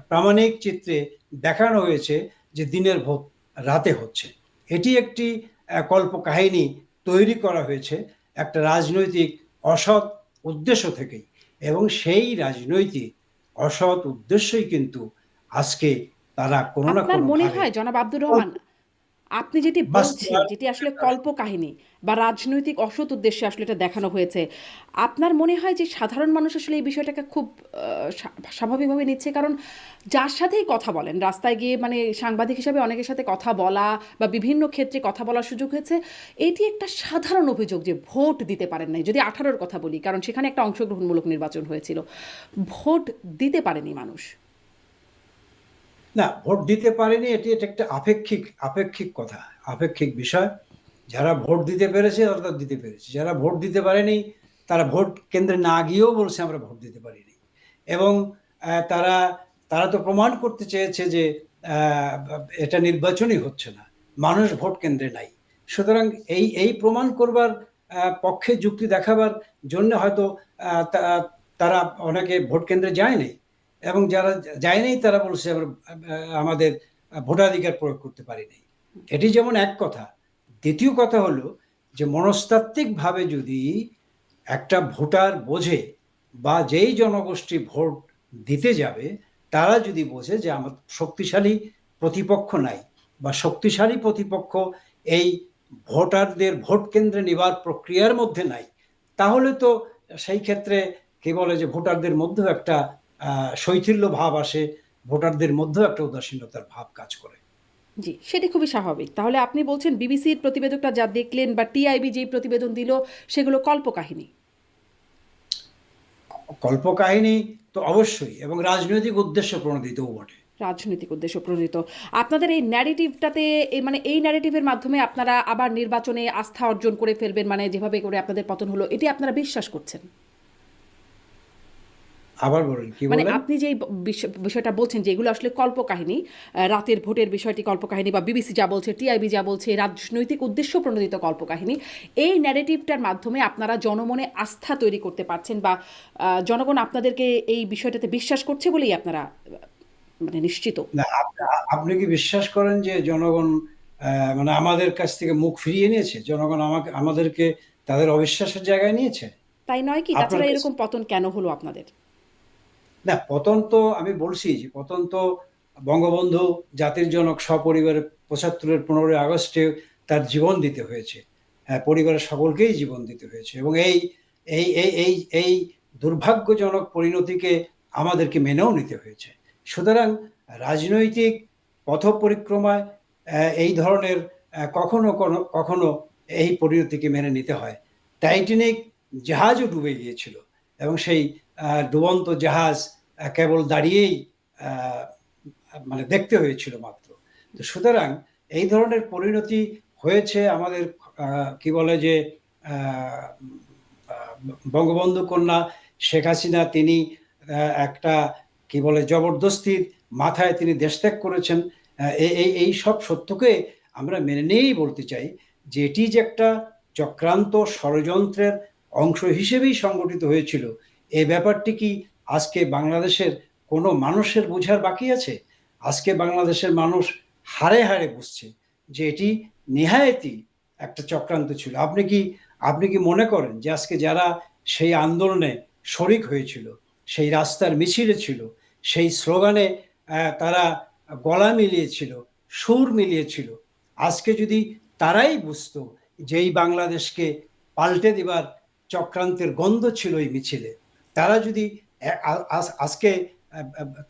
প্রামাণিক চিত্রে দেখানো হয়েছে যে দিনের ভোট রাতে হচ্ছে। এটি একটি কল্পকাহিনী তৈরি করা হয়েছে একটা রাজনৈতিক অসৎ উদ্দেশ্য থেকেই, এবং সেই রাজনৈতিক অসৎ উদ্দেশ্যই কিন্তু আজকে তারা কোনো না আপনার কোনো মনে ভাবে হয় জনাব আব্দুর রহমান, আপনি যেটি বলছেন, বাস্তবায়ন যেটি করতে আসলে পারে। কল্পকাহিনী বা রাজনৈতিক অসৎ উদ্দেশ্যে আসলে এটা দেখানো হয়েছে, আপনার মনে হয় যে সাধারণ মানুষ আসলে এই বিষয়টাকে খুব স্বাভাবিকভাবে নিচ্ছে? কারণ যার সাথেই কথা বলেন রাস্তায় গিয়ে, মানে সাংবাদিক হিসাবে অনেকের সাথে কথা বলা বা বিভিন্ন ক্ষেত্রে কথা বলার সুযোগ হয়েছে, এটি একটা সাধারণ অভিযোগ যে ভোট দিতে পারেন নাই, যদি 18-র কথা বলি, কারণ সেখানে একটা অংশগ্রহণমূলক নির্বাচন হয়েছিল, ভোট দিতে পারেনি মানুষ। না, ভোট দিতে পারেনি, এটা একটা আপেক্ষিক কথা, আপেক্ষিক বিষয়। যারা ভোট দিতে পেরেছে তারা তো দিতে পেরেছে, যারা ভোট দিতে পারেনি তারা ভোট কেন্দ্রে না গিয়েও বলছে আমরা ভোট দিতে পারিনি। এবং তারা তারা তো প্রমাণ করতে চেয়েছে যে আহ, এটা নির্বাচনই হচ্ছে না, মানুষ ভোট কেন্দ্রে নাই। সুতরাং এই প্রমাণ করবার পক্ষে যুক্তি দেখাবার জন্য হয়তো তারা অনেকে ভোট কেন্দ্রে যায়নি, এবং যারা যায়নি তারা বলছে আমাদের ভোটাধিকার প্রয়োগ করতে পারিনি। এটি যেমন এক কথা। দ্বিতীয় কথা হলো যে মনস্তাত্ত্বিকভাবে যদি একটা ভোটার বোঝে বা যেই জনগোষ্ঠী ভোট দিতে যাবে তারা যদি বোঝে যে আমার শক্তিশালী প্রতিপক্ষ নাই বা শক্তিশালী প্রতিপক্ষ এই ভোটারদের ভোট কেন্দ্রে নেবার প্রক্রিয়ার মধ্যে নাই, তাহলে তো সেই ক্ষেত্রে কি বলে যে ভোটারদের মধ্যেও একটা শৈথিল্য ভাব আসে, ভোটারদের মধ্যেও একটা উদাসীনতার ভাব কাজ করে। জি, সেটি খুবই স্বাভাবিক। তাহলে আপনি বলছেন বিবিসির প্রতিবেদকটা যা দেখলেন বা টিআইবি যেই প্রতিবেদন দিল সেগুলো কল্পকাহিনী। কল্পকাহিনী তো অবশ্যই, এবং রাজনৈতিক উদ্দেশ্য প্রণোদিতও বটে। রাজনৈতিক উদ্দেশ্য প্রণোদিত। আপনাদের এই ন্যারেটিভটাতে, মানে এই ন্যারেটিভের মাধ্যমে আপনারা আবার নির্বাচনে আস্থা অর্জন করে ফেলবেন, মানে যেভাবে করে আপনাদের পতন হলো, এটি আপনারা বিশ্বাস করছেন? আবার বলুন, কি মানে বলেন? আপনি যেই বিষয়টা বলছেন যে এগুলো আসলে কল্পকাহিনী, রাতের ভোটের বিষয়টি কল্পকাহিনী বা বিবিসি যা বলছে, টিআইবি যা বলছে, রাজনৈতিক উদ্দেশ্য প্রণোদিত কল্পকাহিনী, এই ন্যারেটিভটার মাধ্যমে আপনারা জনমনে আস্থা তৈরি করতে পারছেন বা জনগণ আপনাদেরকে এই বিষয়টাতে বিশ্বাস করছে বলেই আপনারা মানে নিশ্চিত? না, আপনি কি বিশ্বাস করেন যে জনগণ মানে আমাদের কাছ থেকে মুখ ফিরিয়ে নিয়েছে? জনগণ আমাদেরকে তাদের অবিশ্বাসের জায়গায় নিয়েছে? তাই নয় কি? আপনার তাছাড়া কাছে এরকম পতন কেন হলো আপনাদের? না, পতন তো আমি বলছি যে পতন তো বঙ্গবন্ধু জাতির জনক সপরিবারে ৭৫-এর ১৫ই আগস্টে তার জীবন দিতে হয়েছে। হ্যাঁ, পরিবারের সকলকেই জীবন দিতে হয়েছে এবং এই এই এই এই দুর্ভাগ্যজনক পরিণতিকে আমাদেরকে মেনেও নিতে হয়েছে। সুতরাং রাজনৈতিক পথ পরিক্রমায় এই ধরনের কখনো কখনো এই পরিণতিকে মেনে নিতে হয়। টাইটানিক জাহাজও ডুবে গিয়েছিল এবং সেই ডুবন্ত জাহাজ কেবল দাঁড়িয়েই আহ, মানে দেখতে হয়েছিল মাত্র। তো সুতরাং এই ধরনের পরিণতি হয়েছে আমাদের কি বলে যে আহ, আহ, বঙ্গবন্ধু কন্যা শেখ হাসিনা তিনি একটা কি বলে জবরদস্তির মাথায় তিনি দেশ ত্যাগ করেছেন। এই সব সত্যকে আমরা মেনে নিয়েই বলতে চাই যে এটি যে একটা চক্রান্ত ষড়যন্ত্রের অংশ হিসেবেই সংগঠিত হয়েছিল। এই ব্যাপারটি কি আজকে বাংলাদেশের কোনো মানুষের বোঝার বাকি আছে? আজকে বাংলাদেশের মানুষ হাড়ে হাড়ে বুঝছে যে এটি নেহায়েতই একটা চক্রান্ত ছিল। আপনি কি মনে করেন যে আজকে যারা সেই আন্দোলনে শরিক হয়েছিল, সেই রাস্তার মিছিলে ছিল, সেই স্লোগানে তারা গলা মিলিয়েছিল, সুর মিলিয়েছিল, আজকে যদি তারাই বুঝতো যে এই বাংলাদেশকে পাল্টে দিবার চক্রান্তের গন্ধ ছিল এই মিছিলে, তারা যদি আজকে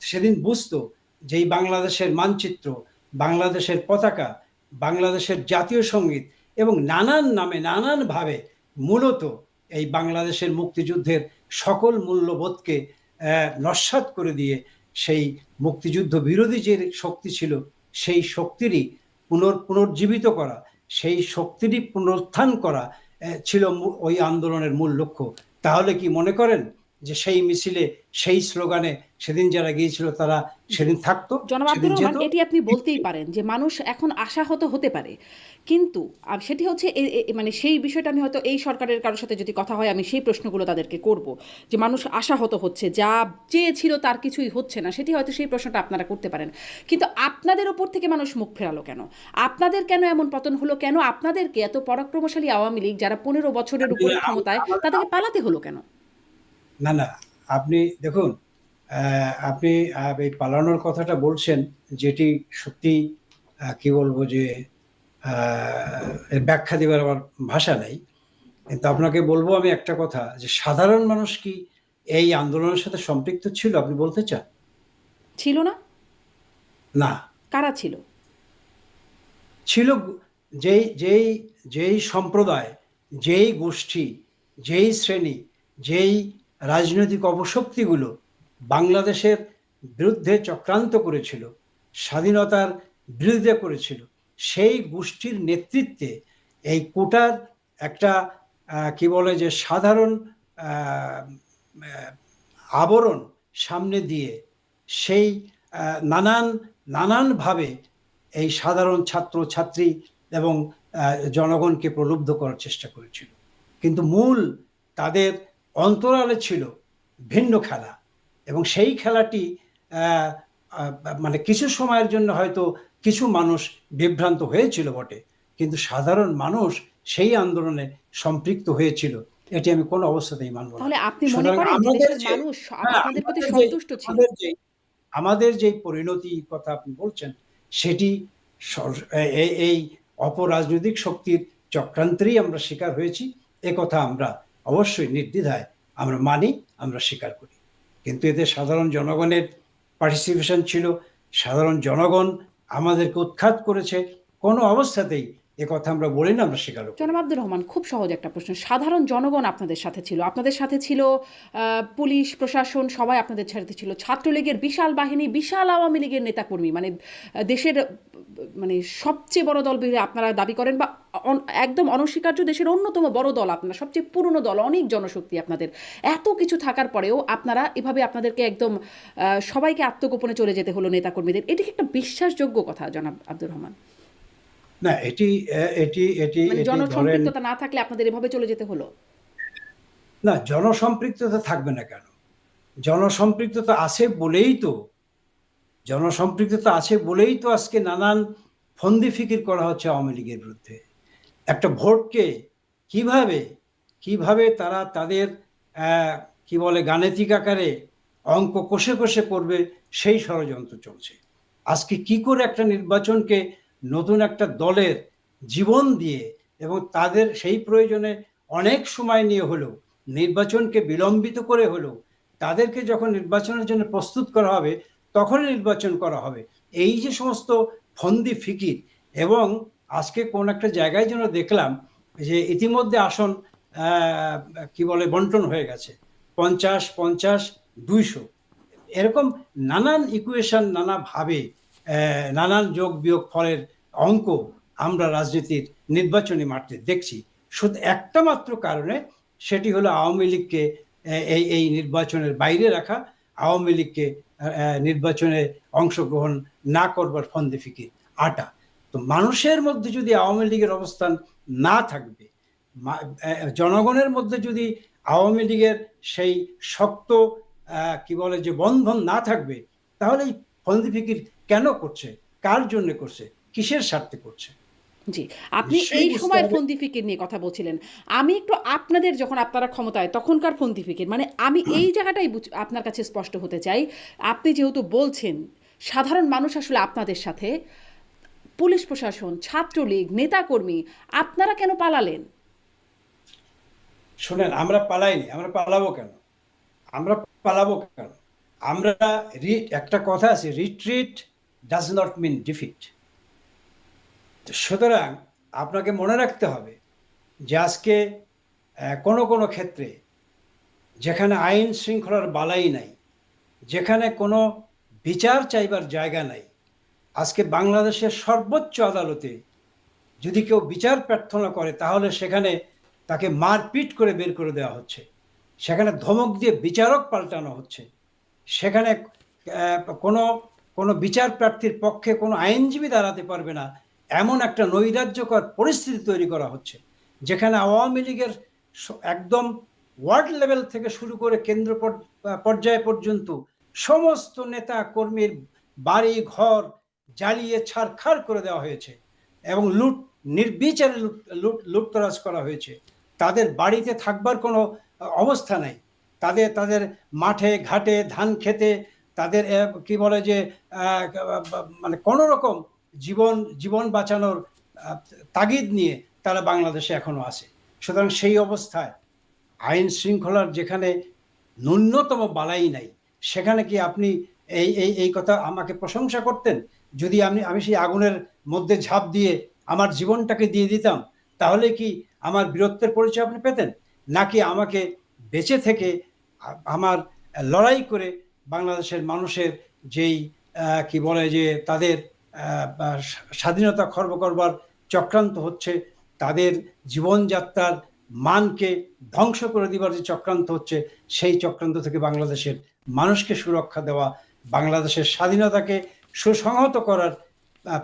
সেদিন বুঝতো যে এই বাংলাদেশের মানচিত্র, বাংলাদেশের পতাকা, বাংলাদেশের জাতীয় সঙ্গীত এবং নানান নামে নানান ভাবে মূলত এই বাংলাদেশের মুক্তিযুদ্ধের সকল মূল্যবোধকে নস্যাৎ করে দিয়ে সেই মুক্তিযুদ্ধ বিরোধী যে শক্তি ছিল সেই শক্তিরই পুনর্জীবিত করা, সেই শক্তিরই পুনরুত্থান করা ছিল ওই আন্দোলনের মূল লক্ষ্য। তাহলে কি মনে করেন যে সেই মিছিলে সেই স্লোগানে সেদিন যারা গিয়েছিল তারা সেদিন থাকতো, জনাব সেদিন আব্দুর যেত? রহমান, এটি আপনি বলতেই পারেন যে মানুষ এখন আশাহত হতে পারে, কিন্তু সেটি হচ্ছে মানে সেই বিষয়টা আমি হয়তো এই সরকারের কারোর সাথে যদি কথা হয় আমি সেই প্রশ্নগুলো তাদেরকে করব, যে মানুষ আশাহত হচ্ছে, যা চেয়েছিল তার কিছুই হচ্ছে না, সেটি হয়তো সেই প্রশ্নটা আপনারা করতে পারেন। কিন্তু আপনাদের ওপর থেকে মানুষ মুখ ফেরালো কেন? আপনাদের কেন এমন পতন হলো? কেন আপনাদেরকে, এত পরাক্রমশালী আওয়ামী লীগ যারা ১৫ বছরের উপরে ক্ষমতায়, তাদেরকে পালাতে হলো কেন? না, না, আপনি দেখুন, আপনি এই পালানোর কথাটা বলছেন, যেটি সত্যি কি বলবো যে এর ব্যাখ্যা দেবার আমার ভাষা নেই। কিন্তু আপনাকে বলবো আমি একটা কথা, যে সাধারণ মানুষ কি এই আন্দোলনের সাথে সম্পৃক্ত ছিল আপনি বলতে চান? ছিল না? না, কারা ছিল? ছিল যেই যেই যেই সম্প্রদায়, যেই গোষ্ঠী, যেই শ্রেণী, যেই রাজনৈতিক অপশক্তিগুলো বাংলাদেশের বিরুদ্ধে চক্রান্ত করেছিল, স্বাধীনতার বিরোধিতা করেছিল, সেই গোষ্ঠীর নেতৃত্বে এই কোটার একটা কি বলে যে সাধারণ আহ, আহ, আবরণ সামনে দিয়ে সেই নানান নানানভাবে এই সাধারণ ছাত্র ছাত্রী এবং জনগণকে প্রলুব্ধ করার চেষ্টা করেছিল। কিন্তু মূল তাদের অন্তরালে ছিল ভিন্ন খেলা, এবং সেই খেলাটি আহ, আহ, মানে কিছু সময়ের জন্য হয়তো কিছু মানুষ বিভ্রান্ত হয়েছিল বটে, কিন্তু সাধারণ মানুষ সেই আন্দোলনে সম্পৃক্ত হয়েছিল, এটি আমি কোনো অবস্থাতেই মানব না। তাহলে আপনি মনে সুতরাং করেন যে আমাদের দেশের যে মানুষ হ্যাঁ, আপনাদের প্রতি সন্তুষ্ট ছিল? আমাদের যে পরিণতি কথা আপনি বলছেন, সেটি এই অপরাজনৈতিক শক্তির চক্রান্তেরই আমরা শিকার হয়েছি, এ কথা আমরা অবশ্যই নির্দ্বিধায় আমরা মানি, আমরা স্বীকার করি। কিন্তু এতে সাধারণ জনগণের পার্টিসিপেশন ছিল, সাধারণ জনগণ আমাদেরকে উৎখাত করেছে, কোনো অবস্থাতেই এ কথা আমরা বলি না, আমরা স্বীকারও করি জনাব না। আব্দুর রহমান, খুব সহজ একটা প্রশ্ন। সাধারণ জনগণ আপনাদের সাথে ছিল, আপনাদের সাথে ছিল পুলিশ প্রশাসন, সবাই আপনাদের সাথে ছিল, ছাত্রলীগের বিশাল বাহিনী, বিশাল আওয়ামী লীগের নেতাকর্মী, মানে দেশের মানে সবচেয়ে বড় দল বলে আপনারা দাবি করেন, বা একদম অনস্বীকার্য দেশের অন্যতম বড় দল, আপনারা সবচেয়ে পুরনো দল, অনেক জনশক্তি আপনাদের। এত কিছু থাকার পরেও আপনারা এভাবে আপনাদেরকে একদম সবাইকে আত্মগোপনে চলে যেতে হলো নেতাকর্মীদের। এটি কি একটা বিশ্বাসযোগ্য কথা জনাব আব্দুর রহমান? না, এটি এটি এটি মানে এটি ধরেন, জনসম্পৃক্ততা না থাকলে আপনাদের এভাবে চলে যেতে হলো? না, জনসম্পৃক্ততা থাকবে না কেন? জনসম্পৃক্ততা আছে বলেই তো, জনসম্পৃক্ততা আছে বলেই তো আজকে নানান ফন্দি ফিকির করা হচ্ছে আওয়ামী লীগের বিরুদ্ধে। একটা ভোটকে কিভাবে কিভাবে তারা তাদের কি বলে গাণিতিক আকারে অঙ্ক কষে কষে করবে, সেই ষড়যন্ত্র চলছে। আজকে কি করে একটা নির্বাচনকে নতুন একটা দলের জীবন দিয়ে এবং তাদের সেই প্রয়োজনে অনেক সময় নিয়ে হলেও, নির্বাচনকে বিলম্বিত করে হলেও, তাদেরকে যখন নির্বাচনের জন্য প্রস্তুত করা হবে তখনই নির্বাচন করা হবে, এই যে সমস্ত ফন্দি ফিকির। এবং আজকে কোন একটা জায়গায় যেন দেখলাম যে ইতিমধ্যে আসন কি বলে বন্টন হয়ে গেছে, 50-50, 200, এরকম নানান ইকুয়েশন, নানাভাবে নানান যোগ বিয়োগ ফলের অঙ্ক আমরা রাজনীতির নির্বাচনী মাঠে দেখছি, শুধু একটা মাত্র কারণে, সেটি হলো আওয়ামী লীগকে এই নির্বাচনের বাইরে রাখা, আওয়ামী লীগকে নির্বাচনে অংশগ্রহণ না করবার ফন্দি ফিকির আটা। তো মানুষের মধ্যে যদি আওয়ামী লীগের অবস্থান না থাকবে, জনগণের মধ্যে যদি আওয়ামী লীগের সেই শক্ত কি বলে যে বন্ধন না থাকবে, তাহলে এই ফন্দি ফিকির কেন করছে, কার জন্য করছে, কিসের স্বার্থে করছে? জি, আপনি নিশ্চয়ই এই বুঝতে সময়ের হবে। ফন্দি ফিকির নিয়ে কথা বলছিলেন। আমি একটু আপনাদের যখন আপনারা ক্ষমতায় তখনকার ফন্দি ফিকির, মানে আমি এই জায়গাটাই আপনার কাছে স্পষ্ট হতে চাই। আপনি যেহেতু বলছেন সাধারণ মানুষ আসলে আপনাদের সাথে, পুলিশ প্রশাসন, ছাত্রলীগ, নেতাকর্মী, আপনারা কেন পালালেন? শোনেন, আমরা পালাইনি, আমরা পালাবো কেন? আমরা পালাবো কেন? আমরা একটা কথা আছে, retreat does not mean defeat. সুতরাং আপনাকে মনে রাখতে হবে যে আজকে কোনো কোনো ক্ষেত্রে যেখানে আইন শৃঙ্খলার বালাই নাই, যেখানে কোনো বিচার চাইবার জায়গা নাই, আজকে বাংলাদেশের সর্বোচ্চ আদালতে যদি কেউ বিচার প্রার্থনা করে তাহলে সেখানে তাকে মারপিট করে বের করে দেওয়া হচ্ছে, সেখানে ধমক দিয়ে বিচারক পাল্টানো হচ্ছে, সেখানে কোনো কোনো বিচার প্রার্থীর পক্ষে কোনো আইনজীবী দাঁড়াতে পারবে না, এমন একটা নৈরাজ্যকর পরিস্থিতি তৈরি করা হচ্ছে, যেখানে আওয়ামী লীগের একদম ওয়ার্ড লেভেল থেকে শুরু করে কেন্দ্র পর্যায় পর্যন্ত সমস্ত নেতা কর্মীর বাড়ি ঘর জ্বালিয়ে ছারখার করে দেওয়া হয়েছে এবং নির্বিচারে লুটতরাজ করা হয়েছে। তাদের বাড়িতে থাকবার কোনো অবস্থা নাই, তাদের মাঠে ঘাটে ধান খেতে, তাদের কি বলে যে মানে কোনো রকম জীবন বাঁচানোর তাগিদ নিয়ে তারা বাংলাদেশে এখনো আছে। সুতরাং সেই অবস্থায় আইন শৃঙ্খলার যেখানে ন্যূনতম বালাই নাই, সেখানে কি আপনি এই কথা আমাকে প্রশংসা করতেন? যদি আমি সেই আগুনের মধ্যে ঝাঁপ দিয়ে আমার জীবনটাকে দিয়ে দিতাম, তাহলে কি আমার বীরত্বের পরিচয় আপনি পেতেন? নাকি আমাকে বেঁচে থেকে আমার লড়াই করে বাংলাদেশের মানুষের যেই কি বলে যে তাদের স্বাধীনতা খর্ব করবার চক্রান্ত হচ্ছে, তাদের জীবনযাত্রার মানকে ধ্বংস করে দিবার যে চক্রান্ত হচ্ছে, সেই চক্রান্ত থেকে বাংলাদেশের মানুষকে সুরক্ষা দেওয়া, বাংলাদেশের স্বাধীনতাকে সুসংহত করার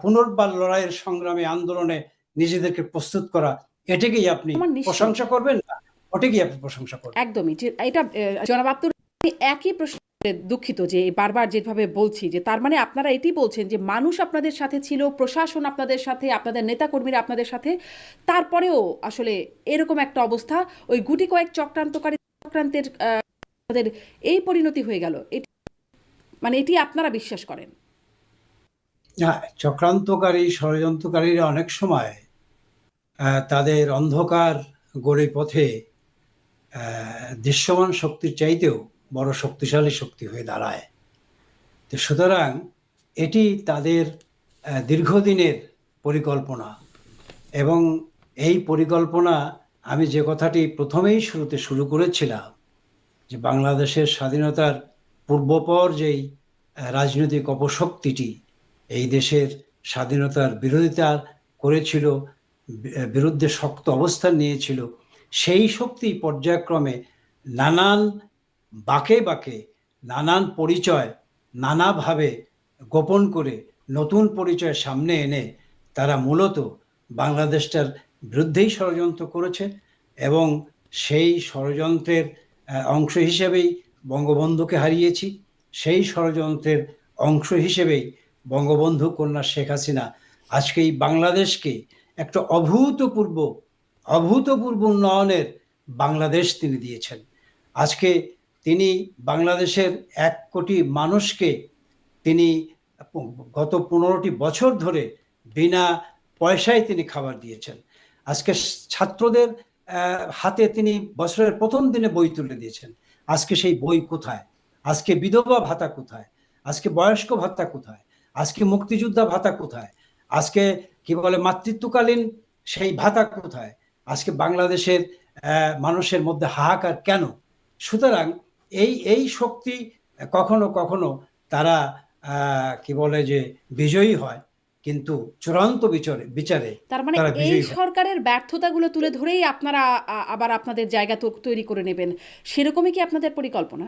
পুনর্বার লড়াইয়ের সংগ্রামে আন্দোলনে নিজেদেরকে প্রস্তুত করা, এটাকেই আপনি আমার নিশ্চয় প্রশংসা করবেন না, ওটাকেই আপনি প্রশংসা করবেন? একদমই যে এটা জনাব আব্দুর, আমি একই প্রশ্নে দুঃখিত যে বারবার যেভাবে বলছি, যে তার মানে আপনারা এটি বলছেন যে মানুষ আপনাদের সাথে ছিল, প্রশাসন আপনাদের সাথে, আপনাদের নেতাকর্মীরা আপনাদের সাথে, তারপরেও আসলে এরকম একটা অবস্থা, ওই গুটি কয়েক চক্রান্তের আমাদের এই পরিণতি হয়ে গেল, এটি মানে এটি আপনারা বিশ্বাস করেন? হ্যাঁ, চক্রান্তকারী ষড়যন্ত্রকারীরা অনেক সময় তাদের অন্ধকার গড়ে পথে দৃশ্যমান শক্তির চাইতেও বড় শক্তিশালী শক্তি হয়ে দাঁড়ায়। তো সুতরাং এটি তাদের দীর্ঘদিনের পরিকল্পনা, এবং এই পরিকল্পনা, আমি যে কথাটি প্রথমেই শুরু করেছিলাম, যে বাংলাদেশের স্বাধীনতার পূর্বপর যেই রাজনৈতিক অপশক্তিটি এই দেশের স্বাধীনতার বিরোধিতা করেছিল, বিরুদ্ধে শক্ত অবস্থান নিয়েছিল, সেই শক্তি পর্যায়ক্রমে নানান বাঁকে বাঁকে, নানান পরিচয় নানাভাবে গোপন করে নতুন পরিচয় সামনে এনে তারা মূলত বাংলাদেশটার বিরুদ্ধেই ষড়যন্ত্র করেছে। এবং সেই ষড়যন্ত্রের অংশ হিসেবেই বঙ্গবন্ধুকে হারিয়েছি, সেই ষড়যন্ত্রের অংশ হিসেবেই বঙ্গবন্ধু কন্যা শেখ হাসিনা আজকে এই বাংলাদেশকে একটা অভূতপূর্ব উন্নয়নের বাংলাদেশ তিনি দিয়েছেন। আজকে তিনি বাংলাদেশের 1 কোটি মানুষকে তিনি গত 15টি বছর ধরে বিনা পয়সায় তিনি খাবার দিয়েছেন। আজকে ছাত্রদের হাতে তিনি বছরের প্রথম দিনে বই তুলে দিয়েছেন। আজকে সেই বই কোথায়? আজকে বিধবা ভাতা কোথায়? আজকে বয়স্ক ভাতা কোথায়? আজকে মুক্তিযোদ্ধা ভাতা কোথায়? আজকে কি বলে মাতৃত্বকালীন সেই ভাতা কোথায়? আজকে বাংলাদেশের মানুষের মধ্যে হাহাকার কেন? সুতরাং এই শক্তি কখনো কখনো তারা কি বলে যে বিজয়ী হয়, কিন্তু চূড়ান্ত বিচারে তার মানে তারা এই বিজয়ী হয়। সরকারের ব্যর্থতাগুলো তুলে ধরেই আপনারা আবার আপনাদের জায়গা তৈরি করে নেবেন, সেরকমই কি আপনাদের পরিকল্পনা?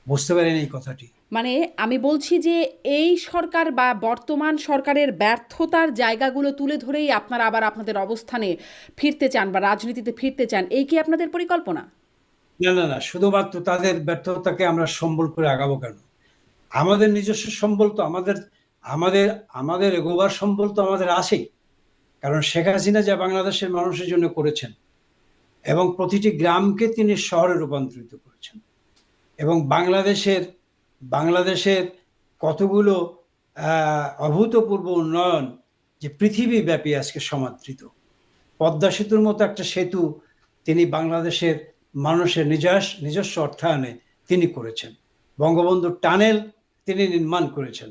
বুঝতে পারেন এই কথাটি? মানে আমি বলছি যে এই সরকার বা বর্তমান সরকারের ব্যর্থতার জায়গাগুলো তুলে ধরেই আপনারা আবার আপনাদের অবস্থানে ফিরতে চান বা রাজনীতিতে ফিরতে চান, এই কি আপনাদের পরিকল্পনা? না, না, না, শুধুমাত্র তাদের ব্যর্থতাকে আমরা সম্বল করে আগাবো কেন? আমাদের নিজস্ব সম্বল তো আমাদের আমাদের আমাদের এগোবার সম্বল তো আমাদের আছেই। কারণ শেখ হাসিনা যা বাংলাদেশের মানুষের জন্য করেছেন এবং প্রতিটি গ্রামকে তিনি শহরে রূপান্তরিত করেছেন, এবং বাংলাদেশের কতগুলো অভূতপূর্ব উন্নয়ন যে পৃথিবীব্যাপী আজকে সমাদৃত। পদ্মা সেতুর মতো একটা সেতু তিনি বাংলাদেশের মানুষের নিজস্ব অর্থায়নে তিনি করেছেন। বঙ্গবন্ধু টানেল তিনি নির্মাণ করেছেন,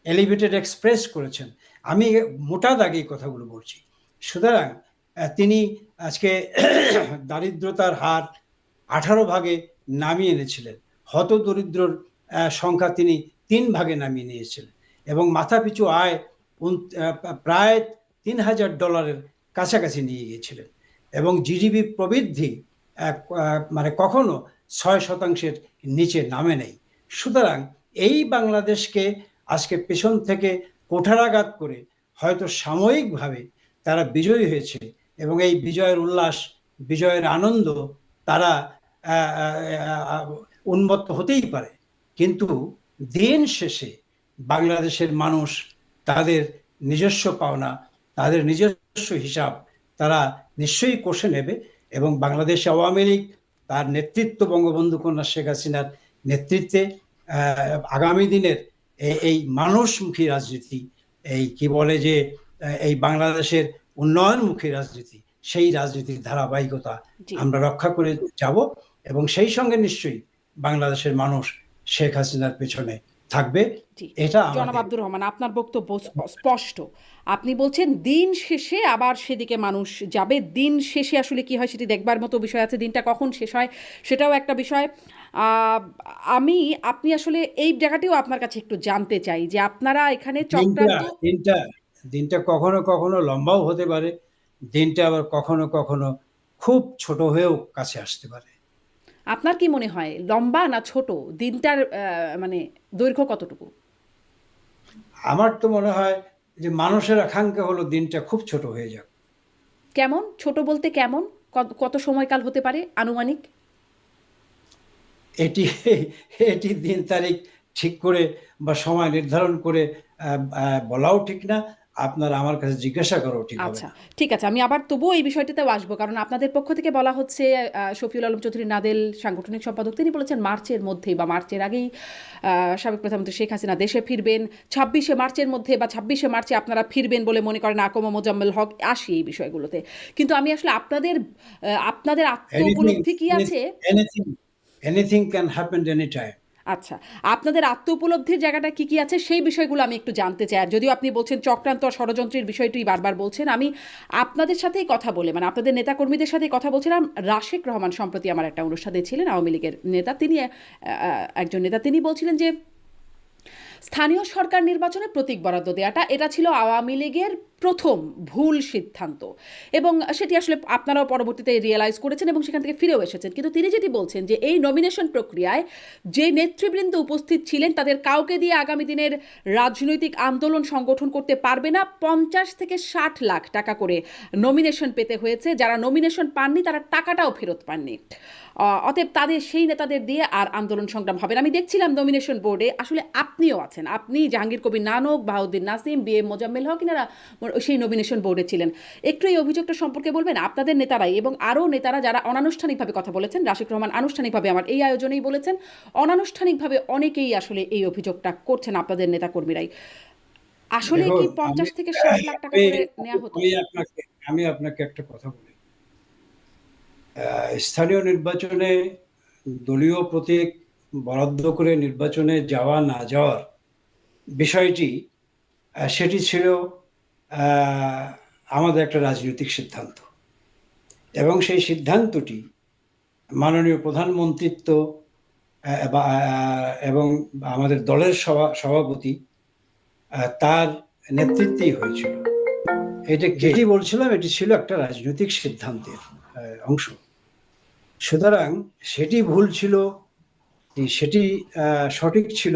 এলিভেটেড এক্সপ্রেস করেছেন। আমি মোটা দাগে এই কথাগুলো বলছি। সুতরাং তিনি আজকে দারিদ্রতার হার 18 ভাগে নামিয়ে এনেছিলেন, হত দরিদ্রর সংখ্যা তিনি 3 ভাগে নামিয়ে নিয়েছিলেন, এবং মাথাপিছু আয় প্রায় $3,000 কাছাকাছি নিয়ে গিয়েছিলেন, এবং জিডিপি প্রবৃদ্ধি মানে কখনো 6% নিচে নামে নেই। সুতরাং এই বাংলাদেশকে আজকে পেছন থেকে কোঠারাঘাত করে হয়তো সাময়িকভাবে তারা বিজয়ী হয়েছে, এবং এই বিজয়ের উল্লাস, বিজয়ের আনন্দ তারা উন্মত্ত হতেই পারে, কিন্তু দিন শেষে বাংলাদেশের মানুষ তাদের নিজস্ব পাওনা, তাদের নিজস্ব হিসাব তারা নিশ্চয়ই কষে নেবে, এবং বাংলাদেশ আওয়ামী লীগ তার নেতৃত্ব বঙ্গবন্ধু কন্যা শেখ হাসিনার নেতৃত্বে আগামী দিনের এই মানুষমুখী রাজনীতি, এই কি বলে যে এই বাংলাদেশের উন্নয়নমুখী রাজনীতি, সেই রাজনীতির ধারাবাহিকতা আমরা রক্ষা করে যাব, এবং সেই সঙ্গে নিশ্চয়ই বাংলাদেশের মানুষ শেখ হাসিনার পেছনে থাকবে। এটা জনাব আব্দুর রহমান, আপনার বক্তব্য স্পষ্ট। আপনি বলছেন দিন শেষে আবার সেদিকে মানুষ যাবে। দিন শেষে আসলে কি হয় সেটি দেখবার মতো বিষয় আছে, দিনটা কখন শেষ হয় সেটাও একটা বিষয়। আপনি আসলে এই জায়গাটিও আপনার কাছে একটু জানতে চাই যে আপনারা এখানে চক্রান্ত। দিনটা কখনো কখনো লম্বাও হতে পারে, দিনটা আবার কখনো কখনো খুব ছোট হয়েও কাছে আসতে পারে। আপনার কি মনে হয় লম্বা না ছোট দিনটার মানে দৈর্ঘ্য কতটুকু? আমার তো মনে হয় যে মানুষের আকাঙ্ক্ষা হলো দিনটা খুব ছোট হয়ে যাক। কেমন ছোট বলতে কেমন? কত সময়কাল হতে পারে আনুমানিক? এটি এটি দিন তারিখ ঠিক করে বা সময় নির্ধারণ করে বলাও ঠিক না, আপনার আমার কাছে জিজ্ঞাসা করাও ঠিক হবে আচ্ছা, না। ঠিক আছে, আমি আবার তবুও এই বিষয়টিতেও আসবো, কারণ আপনাদের পক্ষ থেকে বলা হচ্ছে শফিউল আলম চৌধুরী নাদেল, সাংগঠনিক সম্পাদক, তিনি বলেছেন মার্চের মধ্যেই বা মার্চের আগেই সাবেক প্রধানমন্ত্রী শেখ হাসিনা দেশে ফিরবেন। 26শে মার্চের মধ্যে বা 26শে মার্চে আপনারা ফিরবেন বলে মনে করেন আকমা মোজাম্মেল হক। আসি এই বিষয়গুলোতে, কিন্তু আমি আসলে আপনাদের আত্ম-উপলব্ধি কি আছে? Anything can happen any time. আচ্ছা, আপনাদের আত্ম-উপলব্ধির জায়গাটা কি আছে সেই বিষয়গুলো আমি একটু জানতে চাই। আর যদিও আপনি বলছেন চক্রান্ত আর ষড়যন্ত্রের বিষয়টি বারবার বলছেন, আমি আপনাদের সাথেই কথা বলে, মানে আপনাদের নেতাকর্মীদের সাথেই কথা বলছিলাম। রাশেক রহমান সম্প্রতি আমার একটা অনুষ্ঠানে ছিলেন, আওয়ামী লীগের নেতা, তিনি একজন নেতা, তিনি বলছিলেন যে স্থানীয় সরকার নির্বাচনে প্রতীক বরাদ্দ দেওয়াটা এটা ছিল আওয়ামী লীগের প্রথম ভুল সিদ্ধান্ত, এবং সেটি আসলে আপনারাও পরবর্তীতে রিয়েলাইজ করেছেন এবং সেখান থেকে ফিরেও এসেছেন। কিন্তু তিনি যেটি বলছেন যে এই নমিনেশন প্রক্রিয়ায় যে নেতৃবৃন্দ উপস্থিত ছিলেন তাদের কাউকে দিয়ে আগামী দিনের রাজনৈতিক আন্দোলন সংগঠন করতে পারবে না। 50 থেকে 60 লাখ টাকা করে নমিনেশন পেতে হয়েছে, যারা নমিনেশন পাননি তারা টাকাটাও ফেরত পাননি। অতএব সেই নেতাদের দিয়ে আর আন্দোলন সংগ্রাম হবে না। আমি দেখছিলাম নমিনেশন বোর্ডে আসলে আপনিও আছেন, আপনি জাহাঙ্গীর কবির নানক, বাহাউদ্দিন নাসিম, বি.এম. মোজাম্মেল হক এনারা সেই নমিনেশন বোর্ডে ছিলেন। একটু এই অভিযোগটা সম্পর্কে বলবেন, আপনাদের নেতারাই এবং আরও নেতারা যারা অনানুষ্ঠানিকভাবে কথা বলেছেন, রাশিক রহমান আনুষ্ঠানিকভাবে আমার এই আয়োজনেই বলেছেন, অনানুষ্ঠানিকভাবে অনেকেই আসলে এই অভিযোগটা করছেন আপনাদের নেতাকর্মীরাই। আসলে কি দেখুন, 50 থেকে 60 লাখ টাকা করে নেওয়া হতো? আমি আপনাকে একটা কথা বলি। স্থানীয় নির্বাচনে দলীয় প্রতীক বরাদ্দ করে নির্বাচনে যাওয়া না যাওয়ার বিষয়টি, সেটি ছিল আমাদের একটা রাজনৈতিক সিদ্ধান্ত, এবং সেই সিদ্ধান্তটি মাননীয় প্রধানমন্ত্রিত্ব এবং আমাদের দলের সভাপতি তার নেতৃত্বেই হয়েছিল। যেটি বলছিলাম, এটি ছিল একটা রাজনৈতিক সিদ্ধান্তের অংশ। সুতরাং সেটি ভুল ছিল, সেটি সঠিক ছিল,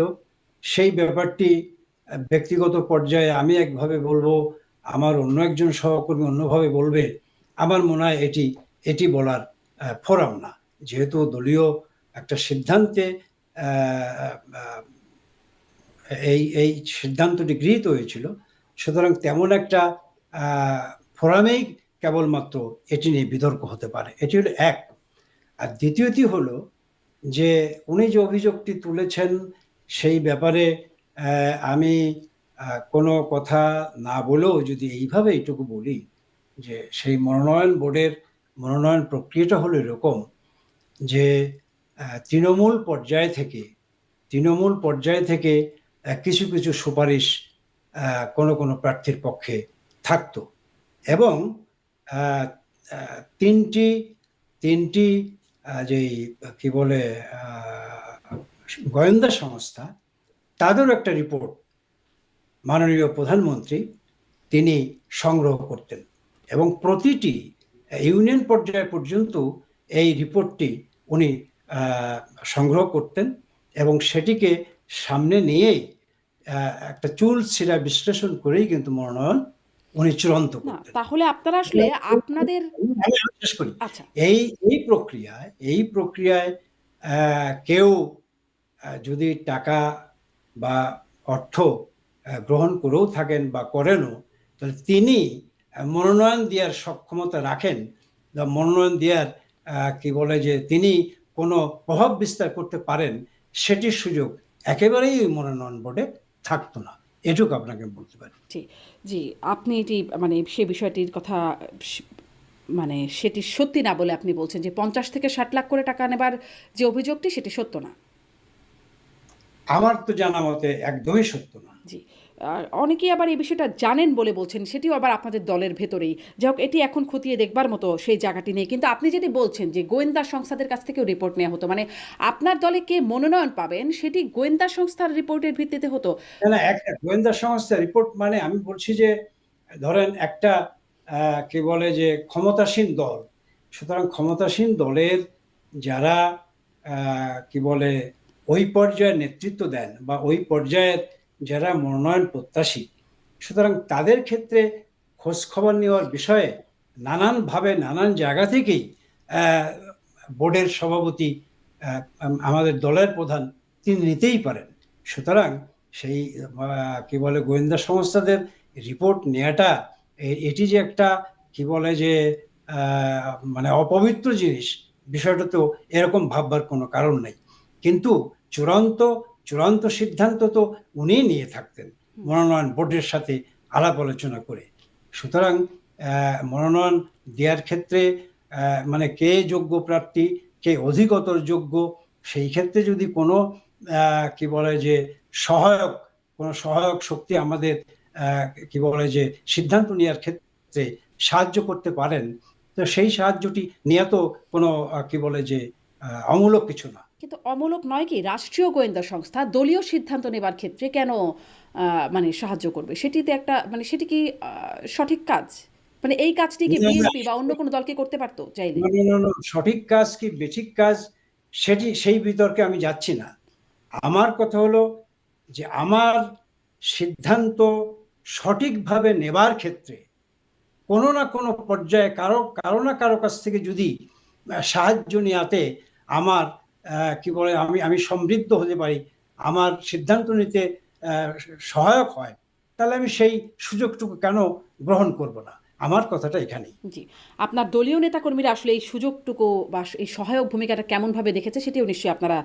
সেই ব্যাপারটি ব্যক্তিগত পর্যায়ে আমি একভাবে বলবো, আমার অন্য একজন সহকর্মী অন্যভাবে বলবে। আমার মনে হয় এটি বলার ফোরাম না। যেহেতু দলীয় একটা সিদ্ধান্তে এই সিদ্ধান্তটি গৃহীত হয়েছিল, সুতরাং তেমন একটা ফোরামেই কেবলমাত্র এটি নিয়ে বিতর্ক হতে পারে। এটি হলো এক। আর দ্বিতীয়টি হলো যে উনি যে অভিযোগটি তুলেছেন সেই ব্যাপারে আমি কোনো কথা না বলেও যদি এইভাবে এইটুকু বলি যে সেই মনোনয়ন বোর্ডের মনোনয়ন প্রক্রিয়াটা হলো এরকম যে তৃণমূল পর্যায় থেকে কিছু কিছু সুপারিশ কোনো প্রার্থীর পক্ষে থাকতো, এবং তিনটি যেই কি বলে গোয়েন্দা সংস্থা, তাদেরও একটা রিপোর্ট মাননীয় প্রধানমন্ত্রী তিনি সংগ্রহ করতেন, এবং প্রতিটি ইউনিয়ন পর্যায় পর্যন্ত এই রিপোর্টটি উনি সংগ্রহ করতেন, এবং সেটিকে সামনে নিয়েই একটা চুলচেরা বিশ্লেষণ করেই কিন্তু মনোনয়ন উনি চূড়ান্ত করতেন। তাহলে আপনারা আসলে আপনাদের শেষ করি। আচ্ছা, এই প্রক্রিয়ায় কেউ যদি টাকা বা অর্থ গ্রহণ করেও থাকেন বা করেনও, তাহলে তিনি মনোনয়ন দেওয়ার সক্ষমতা রাখেন, বা মনোনয়ন দেওয়ার কি বলে যে তিনি কোনো প্রভাব বিস্তার করতে পারেন, সেটির সুযোগ একেবারেই মনোনয়ন বোর্ডে থাকতো না। এটুকু আপনাকে বলতে পারি। জি জি, আপনি এটি মানে সে বিষয়টির কথা মানে সেটি সত্যি না বলে আপনি বলছেন যে 50 থেকে 60 লাখ করে টাকা নেবার যে অভিযোগটি সেটি সত্য না। আমার তো জানা মতে একদমই সত্য না। জি, আর অনেকেই আবার এই বিষয়টা জানেন বলে বলছেন, সেটিও আবার আপনাদের দলের ভেতরেই। যাই হোক, এটি এখন খতিয়ে দেখবার মতো সেই জায়গাটি নেই। কিন্তু আপনি যেটি বলছেন যে গোয়েন্দা সংস্থাদের কাছ থেকেও রিপোর্ট নেওয়া হতো, মানে আপনার দলে কে মনোনয়ন পাবেন সেটি গোয়েন্দা সংস্থার রিপোর্টের ভিত্তিতে হতো। না, একটা গোয়েন্দা সংস্থা রিপোর্ট, মানে আমি বলছি যে ধরেন একটা কি বলে যে ক্ষমতাসীন দল, সুতরাং ক্ষমতাসীন দলের যারা কি বলে ওই পর্যায়ে নেতৃত্ব দেন বা ওই পর্যায়ের যারা মনোনয়ন প্রত্যাশী, সুতরাং তাদের ক্ষেত্রে খোঁজ খবর নেওয়ার বিষয়ে নানানভাবে নানান জায়গা থেকেই বোর্ডের সভাপতি, আমাদের দলের প্রধান, তিনি নিতেই পারেন। সুতরাং সেই কি বলে গোয়েন্দা সংস্থাদের রিপোর্ট নেওয়াটা, এটি যে একটা কি বলে যে মানে অপবিত্র জিনিস, বিষয়টা তো এরকম ভাববার কোনো কারণ নেই। কিন্তু চূড়ান্ত সিদ্ধান্ত তো উনি নিয়ে থাকতেন মনোনয়ন বোর্ডের সাথে আলাপ আলোচনা করে। সুতরাং মনোনয়ন দেওয়ার ক্ষেত্রে মানে কে যোগ্য প্রার্থী, কে অধিকতর যোগ্য, সেই ক্ষেত্রে যদি কোনো কি বলে যে সহায়ক শক্তি আমাদের কি বলে যে সিদ্ধান্ত নেওয়ার ক্ষেত্রে সাহায্য করতে পারেন, তো সেই সাহায্যটি নিয়ে তো কোনো কি বলে যে অমূলক কিছু না। কিন্তু অমূলক নয় কি, রাষ্ট্রীয় গোয়েন্দা সংস্থা দলীয় সিদ্ধান্ত নেবার ক্ষেত্রে কেন মানে সাহায্য করবে? সেটিতে একটা মানে সেটি কি সঠিক কাজ? মানে এই কাজটি কি বিএনপি বা অন্য কোনো দলকে করতে পারতো চাইলে? সঠিক কাজ কি বেঠিক কাজ, সেই বিতর্কে আমি যাচ্ছি না। আমার কথা হলো যে আমার সিদ্ধান্ত সঠিকভাবে নেবার ক্ষেত্রে কোনো না কোনো পর্যায়ে কারো না কারো কাছ থেকে যদি সাহায্য নেওয়াতে আমার কি বলে আমি আমি সমৃদ্ধ হতে পারি, আমার সিদ্ধান্ত নিতে আহ, সহায়ক হয়, তাহলে আমি সেই সুযোগটুকু কেন গ্রহণ করব না? আমার কথাটা এখানেই। জি, আপনার দলীয় নেতাকর্মীরা আসলে এই সুযোগটুকু বা এই সহায়ক ভূমিকাটা কেমনভাবে দেখেছে সেটিও নিশ্চয়ই আপনারা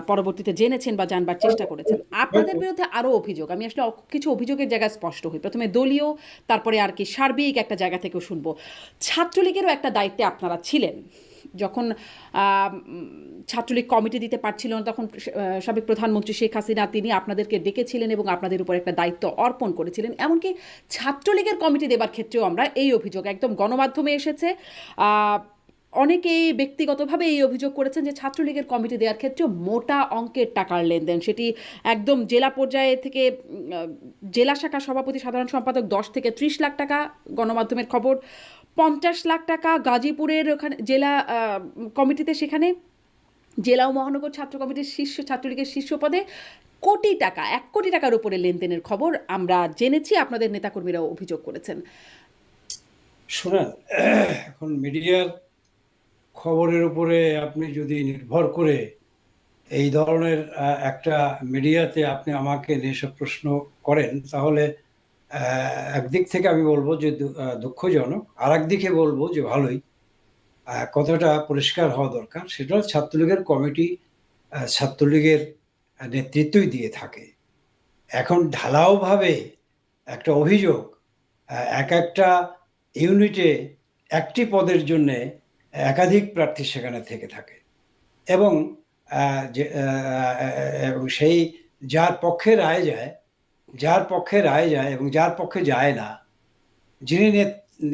পরবর্তীতে জেনেছেন বা জানবার চেষ্টা করেছেন। আপনাদের হয়তো বিরুদ্ধে আরও অভিযোগ, আমি আসলে কিছু অভিযোগের জায়গায় স্পষ্ট হই। প্রথমে দলীয়, তারপরে আর কি সার্বিক একটা জায়গা থেকেও শুনবো। ছাত্রলীগেরও একটা দায়িত্বে আপনারা ছিলেন। যখন ছাত্রলীগ কমিটি দিতে পারছিল না, তখন সাবেক প্রধানমন্ত্রী শেখ হাসিনা তিনি আপনাদেরকে ডেকেছিলেন এবং আপনাদের উপর একটা দায়িত্ব অর্পণ করেছিলেন। এমনকি ছাত্রলীগের কমিটি দেবার ক্ষেত্রেও আমরা এই অভিযোগ একদম গণমাধ্যমে এসেছে। অনেকেই ব্যক্তিগতভাবে এই অভিযোগ করেছেন যে ছাত্রলীগের কমিটি দেওয়ার ক্ষেত্রেও মোটা অঙ্কের টাকার লেনদেন, সেটি একদম জেলা পর্যায়ে থেকে জেলা শাখা সভাপতি সাধারণ সম্পাদক 10 থেকে 30 লাখ টাকা, গণমাধ্যমের খবর 50 লাখ টাকা গাজীপুরের ওখানে জেলা কমিটিতে, সেখানে জেলা ও মহানগর ছাত্র কমিটির শীর্ষ ছাত্রলীগের শীর্ষ পদে কোটি টাকা, 1 কোটি টাকার উপরে লেনদেনের খবর আমরা জেনেছি, আপনাদের নেতাকর্মীরাও অভিযোগ করেছেন। শোনেন, এখন মিডিয়ার খবরের উপরে আপনি যদি নির্ভর করে এই ধরনের একটা মিডিয়াতে আপনি আমাকে যেসব প্রশ্ন করেন, তাহলে একদিক থেকে আমি বলবো যে দুঃখজনক, আর একদিকে বলবো যে ভালোই। কথাটা পরিষ্কার হওয়া দরকার, সেটা হলো ছাত্রলীগের কমিটি ছাত্রলীগের নেতৃত্বই দিয়ে থাকে। এখন ঢালাওভাবে একটা অভিযোগ, এক একটা ইউনিটে একটি পদের জন্য একাধিক প্রার্থী সেখানে থেকে থাকে, এবং এবং সেই যার পক্ষে রায় যায়, যার পক্ষে রায় যায় এবং যার পক্ষে যায় না, যিনি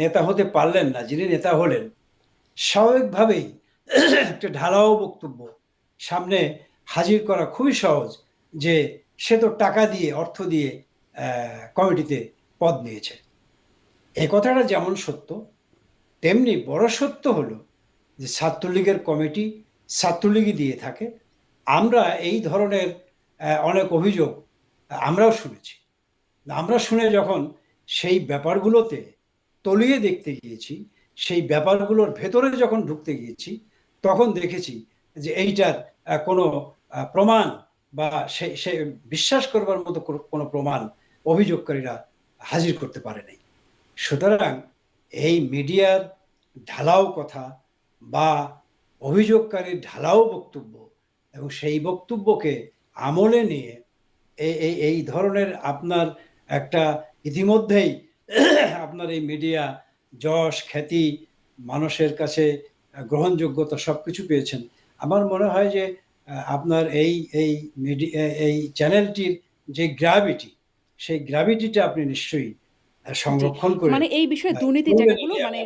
নেতা হতে পারলেন না, যিনি নেতা হলেন, স্বাভাবিকভাবেই একটা ঢালাও বক্তব্য সামনে হাজির করা খুবই সহজ, যে সে তো টাকা দিয়ে, অর্থ দিয়ে কমিটিতে পদ নিয়েছে। এই কথাটা যেমন সত্য, তেমনি বড় সত্য হলো যে ছাত্রলীগের কমিটি ছাত্রলীগই দিয়ে থাকে। আমরা এই ধরনের অনেক অভিযোগ আমরাও শুনেছি। আমরা শুনে যখন সেই ব্যাপারগুলোতে তলিয়ে দেখতে গিয়েছি, সেই ব্যাপারগুলোর ভেতরে যখন ঢুকতে গিয়েছি, তখন দেখেছি যে এইটার কোনো প্রমাণ বা সে বিশ্বাস করবার মতো কোনো প্রমাণ অভিযোগকারীরা হাজির করতে পারেনি। সুতরাং এই মিডিয়ার ঢালাও কথা বা অভিযোগকারীর ঢালাও বক্তব্য এবং সেই বক্তব্যকে আমলে নিয়ে এই ধরনের আপনার একটা ইতিমধ্যেই আপনার এই মিডিয়া যশ খ্যাতি মানুষের কাছে গ্রহণযোগ্যতা সবকিছু পেয়েছেন। আমার মনে হয় যে আপনার এই এই মিডিয়া এই চ্যানেলটির যে গ্র্যাভিটি, সেই গ্র্যাভিটিটা আপনি নিশ্চয়ই জি, সংরক্ষণ করে মানে এই বিষয়ে দুর্নীতির জায়গাগুলো, মানে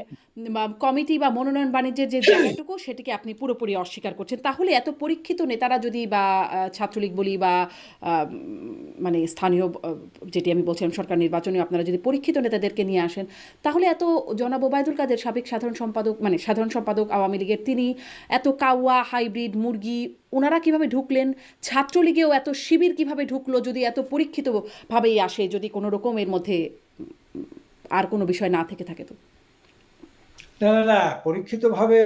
কমিটি বা মনোনয়ন বাণিজ্যের যে জায়গাটুকু সেটিকে আপনি পুরোপুরি অস্বীকার করছেন। তাহলে এত পরীক্ষিত নেতারা যদি বা ছাত্রলীগ বলি বা মানে স্থানীয় যেটি আমি বলছিলাম সরকার নির্বাচনে আপনারা যদি পরীক্ষিত নেতাদেরকে নিয়ে আসেন, তাহলে এত জনাব ওবায়দুল কাদের সাবেক সাধারণ সম্পাদক, মানে সাধারণ সম্পাদক আওয়ামী লীগের, তিনি এত কাওয়া হাইব্রিড মুরগি ওনারা কিভাবে ঢুকলেন? ছাত্রলীগেও এত শিবির কিভাবে ঢুকলো যদি এত পরীক্ষিতভাবেই আসে, যদি কোনো রকম এর মধ্যে আর কোনো বিষয় না থেকে থাকে? তো না না না, পরীক্ষিতভাবে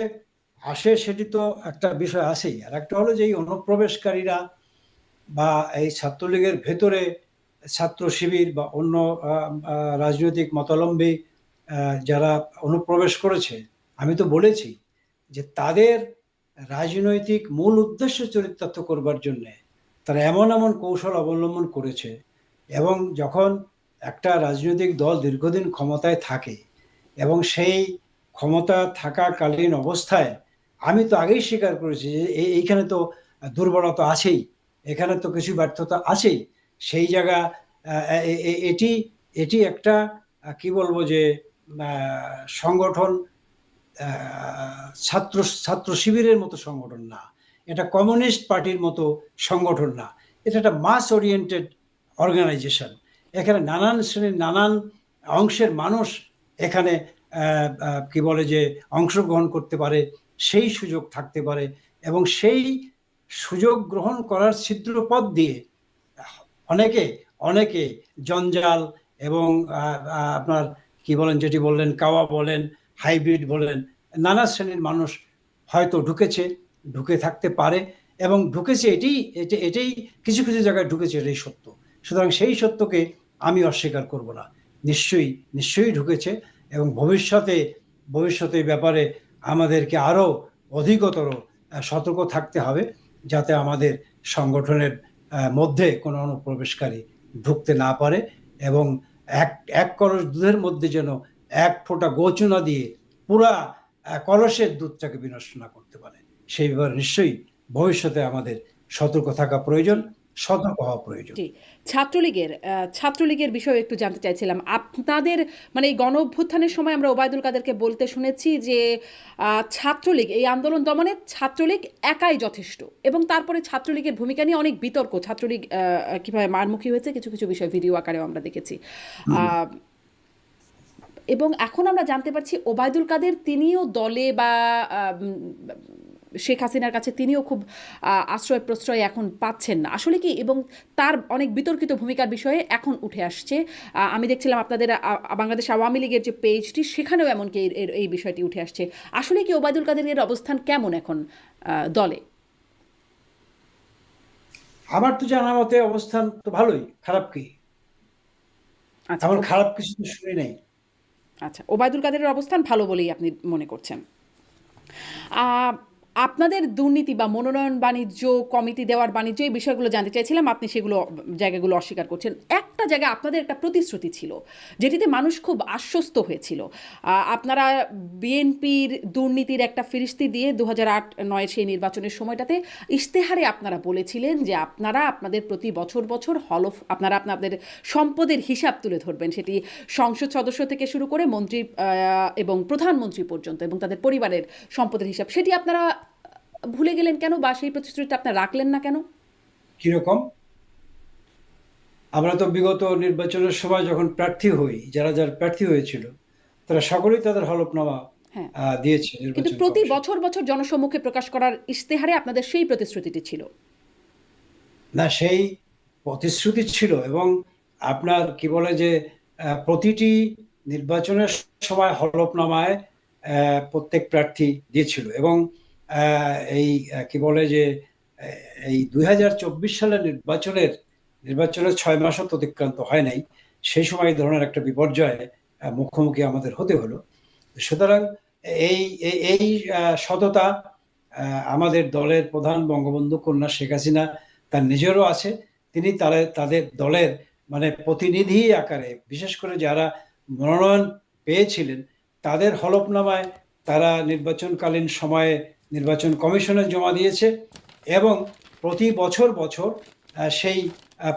আসে সেটি তো একটা বিষয় আছেই। আর একটা হলো যে এই অনুপ্রবেশকারীরা বা এই ছাত্রলীগের ভেতরে ছাত্র শিবির বা অন্য রাজনৈতিক মতাবলম্বী যারা অনুপ্রবেশ করেছে, আমি তো বলেছি যে তাদের রাজনৈতিক মূল উদ্দেশ্য চরিতার্থ করবার জন্য তারা এমন এমন কৌশল অবলম্বন করেছে। এবং যখন একটা রাজনৈতিক দল দীর্ঘদিন ক্ষমতায় থাকে এবং সেই ক্ষমতা থাকাকালীন অবস্থায়, আমি তো আগেই স্বীকার করেছি যে এইখানে তো দুর্বলতা আছেই, এখানে তো কিছু ব্যর্থতা আছেই। সেই জায়গা এটি এটি একটা কি বলবো যে সংগঠন, ছাত্র ছাত্র শিবিরের মতো সংগঠন না, এটা কমিউনিস্ট পার্টির মতো সংগঠন না, এটা একটা মাস ওরিয়েন্টেড অর্গানাইজেশন। এখানে নানান শ্রেণীর নানান অংশের মানুষ এখানে কি বলে যে অংশগ্রহণ করতে পারে, সেই সুযোগ থাকতে পারে, এবং সেই সুযোগ গ্রহণ করার ছিদ্র পথ দিয়ে অনেকে অনেকে জঞ্জাল এবং আপনার কি বলেন, যেটি বললেন কাওয়া বলেন, হাইব্রিড বলেন, নানা শ্রেণীর মানুষ হয়তো ঢুকেছে ঢুকে থাকতে পারে এবং ঢুকেছে, এটাই কিছু কিছু জায়গায় ঢুকেছে, এটাই সত্য। সুতরাং সেই সত্যকে আমি অস্বীকার করব না। নিশ্চয়ই নিশ্চয়ই ঢুকেছে এবং ভবিষ্যতে এই ব্যাপারে আমাদেরকে আরো অধিকতর সতর্ক থাকতে হবে, যাতে আমাদের সংগঠনের মধ্যে কোনো অনুপ্রবেশকারী ঢুকতে না পারে এবং এক এক কলস দুধের মধ্যে যেন এক ফোঁটা গোচু না দিয়ে পুরা কলসের দুধটাকে বিনষ্ট না করতে পারে। সেই ব্যাপারে নিশ্চয়ই ভবিষ্যতে আমাদের সতর্ক থাকা প্রয়োজন, সতর্ক হওয়া প্রয়োজন। জি, ছাত্রলীগের বিষয়ে একটু জানতে চাইছিলাম আপনাদের, মানে এই গণ অভ্যুত্থানের সময় আমরা ওবায়দুল কাদেরকে বলতে শুনেছি যে ছাত্রলীগ, এই আন্দোলন দমনে ছাত্রলীগ একাই যথেষ্ট, এবং তারপরে ছাত্রলীগের ভূমিকা নিয়ে অনেক বিতর্ক, ছাত্রলীগ কিভাবে মারমুখী হয়েছে কিছু কিছু বিষয় ভিডিও আকারেও আমরা দেখেছি। আহ, এবং এখন আমরা জানতে পারছি ওবায়দুল কাদের তিনিও দলে বা শেখ হাসিনার কাছে তিনিও খুব আশ্রয় প্রশ্রয় এখন পাচ্ছেন না আসলে কি, এবং তার অনেক বিতর্কিত ভূমিকার বিষয়ে এখন উঠে আসছে। আমি দেখছিলাম আপনাদের বাংলাদেশ আওয়ামী লীগের যে পেজটি, সেখানেও এমনকি এই বিষয়টি উঠে আসছে। আসলে কি ওবায়দুল কাদেরের অবস্থান কেমন এখন দলে? আমার তো জানা মতে অবস্থান তো ভালোই, খারাপ কি? আচ্ছা এমন খারাপ কিছু তো শুনি নাই। আচ্ছা, ওবায়দুল কাদেরের অবস্থান ভালো বলেই আপনি মনে করছেন। আহ, আপনাদের দুর্নীতি বা মনোনয়ন বাণিজ্য, কমিটি দেওয়ার বাণিজ্য, এই বিষয়গুলো জানতে চাইছিলাম, আপনি সেগুলো জায়গাগুলো অস্বীকার করছেন। একটা জায়গায় আপনাদের একটা প্রতিশ্রুতি ছিল যেটিতে মানুষ খুব আশ্বস্ত হয়েছিল। আপনারা বিএনপির দুর্নীতির একটা ফিরিস্তি দিয়ে 2008-09 সেই নির্বাচনের সময়টাতে ইশতেহারে আপনারা বলেছিলেন যে আপনারা আপনাদের প্রতি বছর বছর আপনারা আপনাদের সম্পদের হিসাব তুলে ধরবেন, সেটি সংসদ সদস্য থেকে শুরু করে মন্ত্রী এবং প্রধানমন্ত্রী পর্যন্ত, এবং তাদের পরিবারের সম্পদের হিসাব। সেটি আপনারা ভুলে গেলেন কেন, বা সেই প্রতিশ্রুতিটা আপনারা রাখলেন না কেন? কিরকম? আমরা তো বিগত নির্বাচনের সময় যখন প্রার্থী হই, যারা যারা প্রার্থী হয়েছিল তারা সকলেই তাদের হলফনামা হ্যাঁ, দিয়েছে কিন্তু নির্বাচন প্রতি কমিশন। বছর বছর জনসম্মুখে প্রকাশ করার ইশতেহারে আপনাদের সেই প্রতিশ্রুতিটি ছিল। না, সেই প্রতিশ্রুতি ছিল এবং আপনার কি বলে যে প্রতিটি নির্বাচনের সময় হলফনামায় প্রত্যেক প্রার্থী দিয়েছিল এবং এই কি বলে যে এই 2024 সালের নির্বাচনের 6 মাসও তো অতিক্রান্ত হয় নাই, সেই সময় এই ধরনের একটা বিপর্যয়ে মুখোমুখি আমাদের হতে হলো। সুতরাং এই এই এই, সততা আমাদের দলের প্রধান বঙ্গবন্ধু কন্যা শেখ হাসিনা তার নিজেরও আছে। তিনি তাদের দলের মানে প্রতিনিধি আকারে, বিশেষ করে যারা মনোনয়ন পেয়েছিলেন তাদের হলফনামায় তারা নির্বাচনকালীন সময়ে নির্বাচন কমিশনে জমা দিয়েছে এবং প্রতি বছর বছর সেই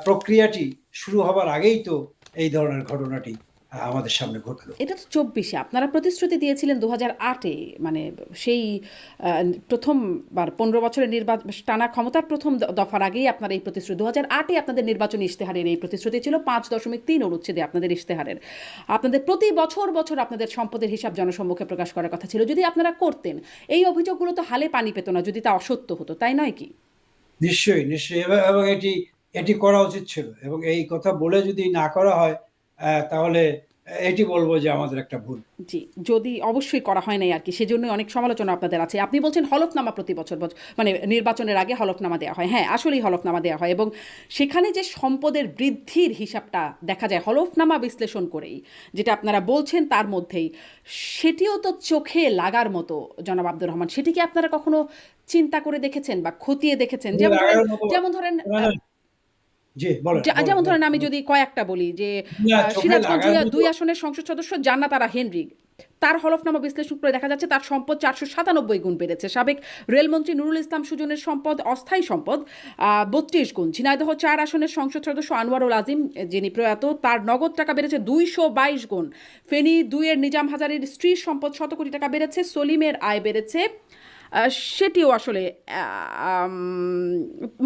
প্রক্রিয়াটি শুরু হবার আগেই তো এই ধরনের ঘটনাটি আমাদের সামনে ঘটলো। এটা তো 24-এ আপনারা প্রতিশ্রুতি দিয়েছিলেন, 2008-এ, মানে সেই প্রথমবার 15 বছরের টানা ক্ষমতার প্রথম দফার আগেই আপনারা এই প্রতিশ্রুতি, 2008-এ আপনাদের নির্বাচনী ইশতেহারের এই প্রতিশ্রুতি ছিল 5.3 অনুচ্ছেদে আপনাদের ইশতেহারের। আপনাদের প্রতি বছর বছর আপনাদের সম্পদের হিসাব জনসম্মুখে প্রকাশ করার কথা ছিল। যদি আপনারা করতেন, এই অভিযোগগুলো তো হালে পানি পেত না যদি তা অসত্য হতো, তাই নয় কি? নিশ্চয়ই নিশ্চয়ই, এবং এটি এটি করা উচিত ছিল এবং এই কথা বলে যদি না করা হয় তাহলে এটি বলবো যে আমাদের একটা ভুল। জি, যদি অবশ্যই করা হয় নাই আর কি, সেজন্যই অনেক সমালোচনা আপনাদের আছে। আপনি বলছেন হলফনামা প্রতি বছর বছর, মানে নির্বাচনের আগে হলফনামা দেওয়া হয়। হ্যাঁ, আসলেই হলফনামা দেওয়া হয়, এবং সেখানে যে সম্পদের বৃদ্ধির হিসাবটা দেখা যায় হলফনামা বিশ্লেষণ করেই, যেটা আপনারা বলছেন তার মধ্যেই, সেটিও তো চোখে লাগার মতো। জনাব আব্দুর রহমান, সেটি কি আপনারা কখনো চিন্তা করে দেখেছেন বা খতিয়ে দেখেছেন? যেমন ধরেন, লাগার মতো যেমন ধরেন জি, বলেন বলেন যেমন বলেন। ধরেন আমি যদি কয়েকটা বলি যে না, চোখে সিরাজগঞ্জ লাগার মতো 2 আসনের সংসদ সদস্য জান্নাত আরা হেনরি, তার হলফনামা বিশ্লেষণ করে দেখা যাচ্ছে তার সম্পদ 497 গুণ বেড়েছে। সাবেক রেলমন্ত্রী নুরুল ইসলাম সুজনের সম্পদ, অস্থায়ী সম্পদ, 32 গুণ। ঝিনাইদহ 4 আসনের সংসদ সদস্য আনোয়ারুল আজিম, যিনি প্রয়াত, তার নগদ টাকা বেড়েছে 222 গুণ। ফেনী 2 এর নিজাম হাজারীর স্ত্রীর সম্পদ 100 কোটি টাকা বেড়েছে। সলিমের আয় বেড়েছে, সেটিও আসলে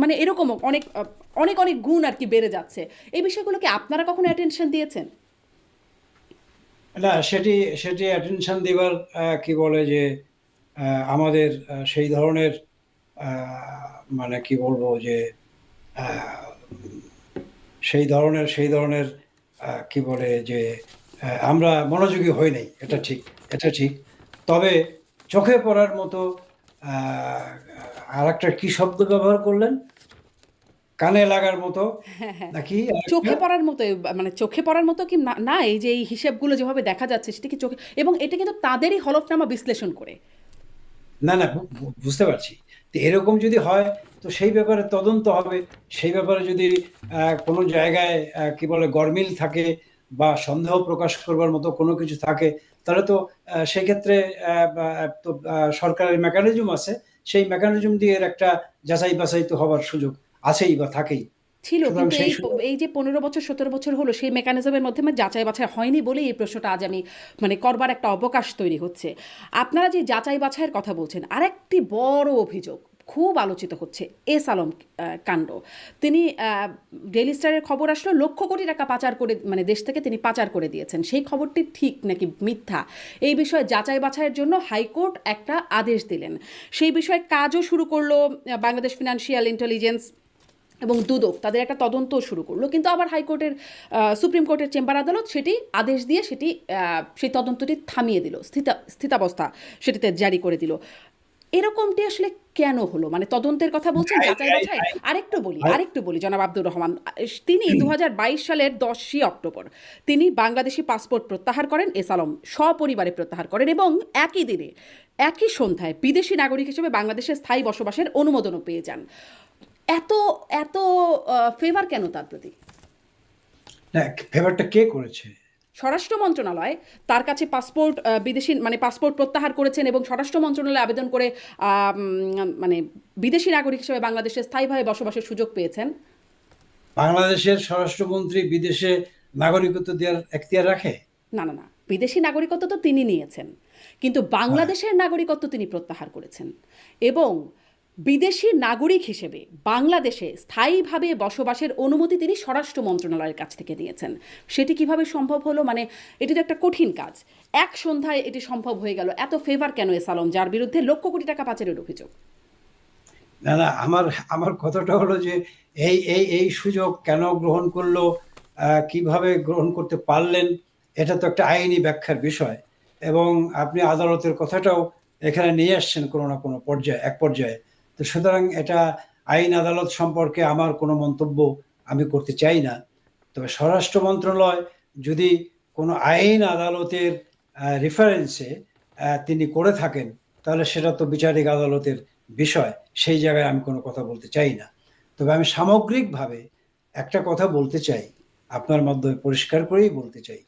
মানে এরকম অনেক অনেক অনেক গুণ আর কি বেড়ে যাচ্ছে। এই বিষয়গুলোকে আপনারা কখনো অ্যাটেনশন দিয়েছেন? না, সেটি সেটি অ্যাটেনশন দেবার কি বলে যে আমাদের সেই ধরনের মানে কি বলবো যে আহ, সেই ধরনের কি বলে যে আমরা মনোযোগী হই নাই, এটা ঠিক, এটা ঠিক। তবে চোখে পড়ার মতো আর একটা কি শব্দ ব্যবহার করলেন, কানে লাগার মতো নাকি আরেকটা? চোখে পড়ার মতো, মানে চোখে পড়ার মতো কি না, না, এই যে এই হিসেবগুলো যেভাবে দেখা যাচ্ছে সেটা কি চোখে, এবং এটা কিন্তু তাদেরই হলফনামা বিশ্লেষণ করে। না না, বুঝতে পারছি। তো এরকম যদি হয় তো সেই ব্যাপারে তদন্ত হবে। সেই ব্যাপারে যদি কোনো জায়গায় কি বলে গরমিল থাকে বা সন্দেহ প্রকাশ করবার মতো কোনো কিছু থাকে, তাহলে তো সেক্ষেত্রে সরকারের মেকানিজম আছে। সেই মেকানিজম দিয়ে এর একটা যাচাই বাছাই তো হবার সুযোগ আছেই বা থাকেই। ছিল, সুতরাং কিন্তু সেই এই সুযোগ। এই যে 15 বছর 17 বছর হলো সেই মেকানিজমের মাধ্যমে যাচাই বাছাই হয়নি বলেই এই প্রশ্নটা আজ আমি মানে করবার একটা অবকাশ তৈরি হচ্ছে। আপনারা যে যাচাই বাছাইয়ের কথা বলছেন, আরেকটি বড় অভিযোগ খুব আলোচিত হচ্ছে এস আলম কাণ্ড। তিনি ডেইলি স্টারের খবর আসলো লক্ষ কোটি টাকা পাচার করে, মানে দেশ থেকে তিনি পাচার করে দিয়েছেন। সেই খবরটি ঠিক নাকি মিথ্যা, এই বিষয়ে যাচাই বাছাইয়ের জন্য হাইকোর্ট একটা আদেশ দিলেন। সেই বিষয়ে কাজও শুরু করলো বাংলাদেশ ফিনান্সিয়াল ইন্টেলিজেন্স এবং দুদক, তাদের একটা তদন্ত শুরু করলো, কিন্তু আবার হাইকোর্টের সুপ্রিম কোর্টের চেম্বার আদালত সেটি আদেশ দিয়ে সেটি সেই তদন্তটি থামিয়ে দিল, স্থিতাবস্থা সেটিতে জারি করে দিল। এরকমটি আসলে কেন হলো? মানে তদন্তের কথা বলছেন, আই- যাচাই আই- বাছাই। আই- আই- আরেকটু বলি জনাব আব্দুর রহমান, তিনি 2022 সালের 10ই অক্টোবর তিনি বাংলাদেশি পাসপোর্ট প্রত্যাহার করেন, এস আলম সপরিবারে প্রত্যাহার করেন, এবং একই দিনে একই সন্ধ্যায় বিদেশি নাগরিক হিসেবে বাংলাদেশে স্থায়ী বসবাসের অনুমোদনও পেয়ে যান। এত এত ফেভার কেন তার প্রতি? না, ফেভারটা কে করেছে? স্বরাষ্ট্র মন্ত্রণালয় তার কাছে পাসপোর্ট বিদেশি মানে পাসপোর্ট প্রত্যাহার করেছেন, এবং স্বরাষ্ট্র মন্ত্রণালয়ে আবেদন করে মানে বিদেশি নাগরিক হিসেবে বাংলাদেশে স্থায়ীভাবে বসবাসের সুযোগ পেয়েছেন। বাংলাদেশের স্বরাষ্ট্রমন্ত্রী বিদেশে নাগরিকত্ব দেওয়ার এখতিয়ার রাখে? না না না, বিদেশি নাগরিকত্ব তো তিনি নিয়েছেন, কিন্তু হ্যাঁ। বাংলাদেশের নাগরিকত্ব তিনি প্রত্যাহার করেছেন। এবং বিদেশি নাগরিক হিসেবে বাংলাদেশে স্থায়ীভাবে বসবাসের অনুমতি তিনি স্বরাষ্ট্র মন্ত্রণালয়ের কাছ থেকে নিয়েছেন। সেটি কিভাবে সম্ভব হলো? মানে এটি তো একটা কঠিন কাজ, এক সন্ধ্যায় এটি সম্ভব হয়ে গেল। এত ফেভার কেন এস আলম, যার বিরুদ্ধে লক্ষ কোটি টাকা পাচারের অভিযোগ? না না, আমার আমার কথাটা হলো যে এই সুযোগ কেন গ্রহণ করলো, কিভাবে গ্রহণ করতে পারলেন, এটা তো একটা আইনি ব্যাখ্যার বিষয়। এবং আপনি আদালতের কথাটাও এখানে নিয়ে আসছেন কোনো না কোনো পর্যায়ে, এক পর্যায়ে। তো সুতরাং এটা আইন আদালত সম্পর্কে আমার কোনো মন্তব্য আমি করতে চাই না। তবে স্বরাষ্ট্র মন্ত্রণালয় যদি কোনো আইন আদালতের রেফারেন্সে তিনি করে থাকেন, তাহলে সেটা তো বিচারিক আদালতের বিষয়। সেই জায়গায় আমি কোনো কথা বলতে চাই না। তবে আমি সামগ্রিকভাবে একটা কথা বলতে চাই, আপনার মাধ্যমে পরিষ্কার করেই বলতে চাই।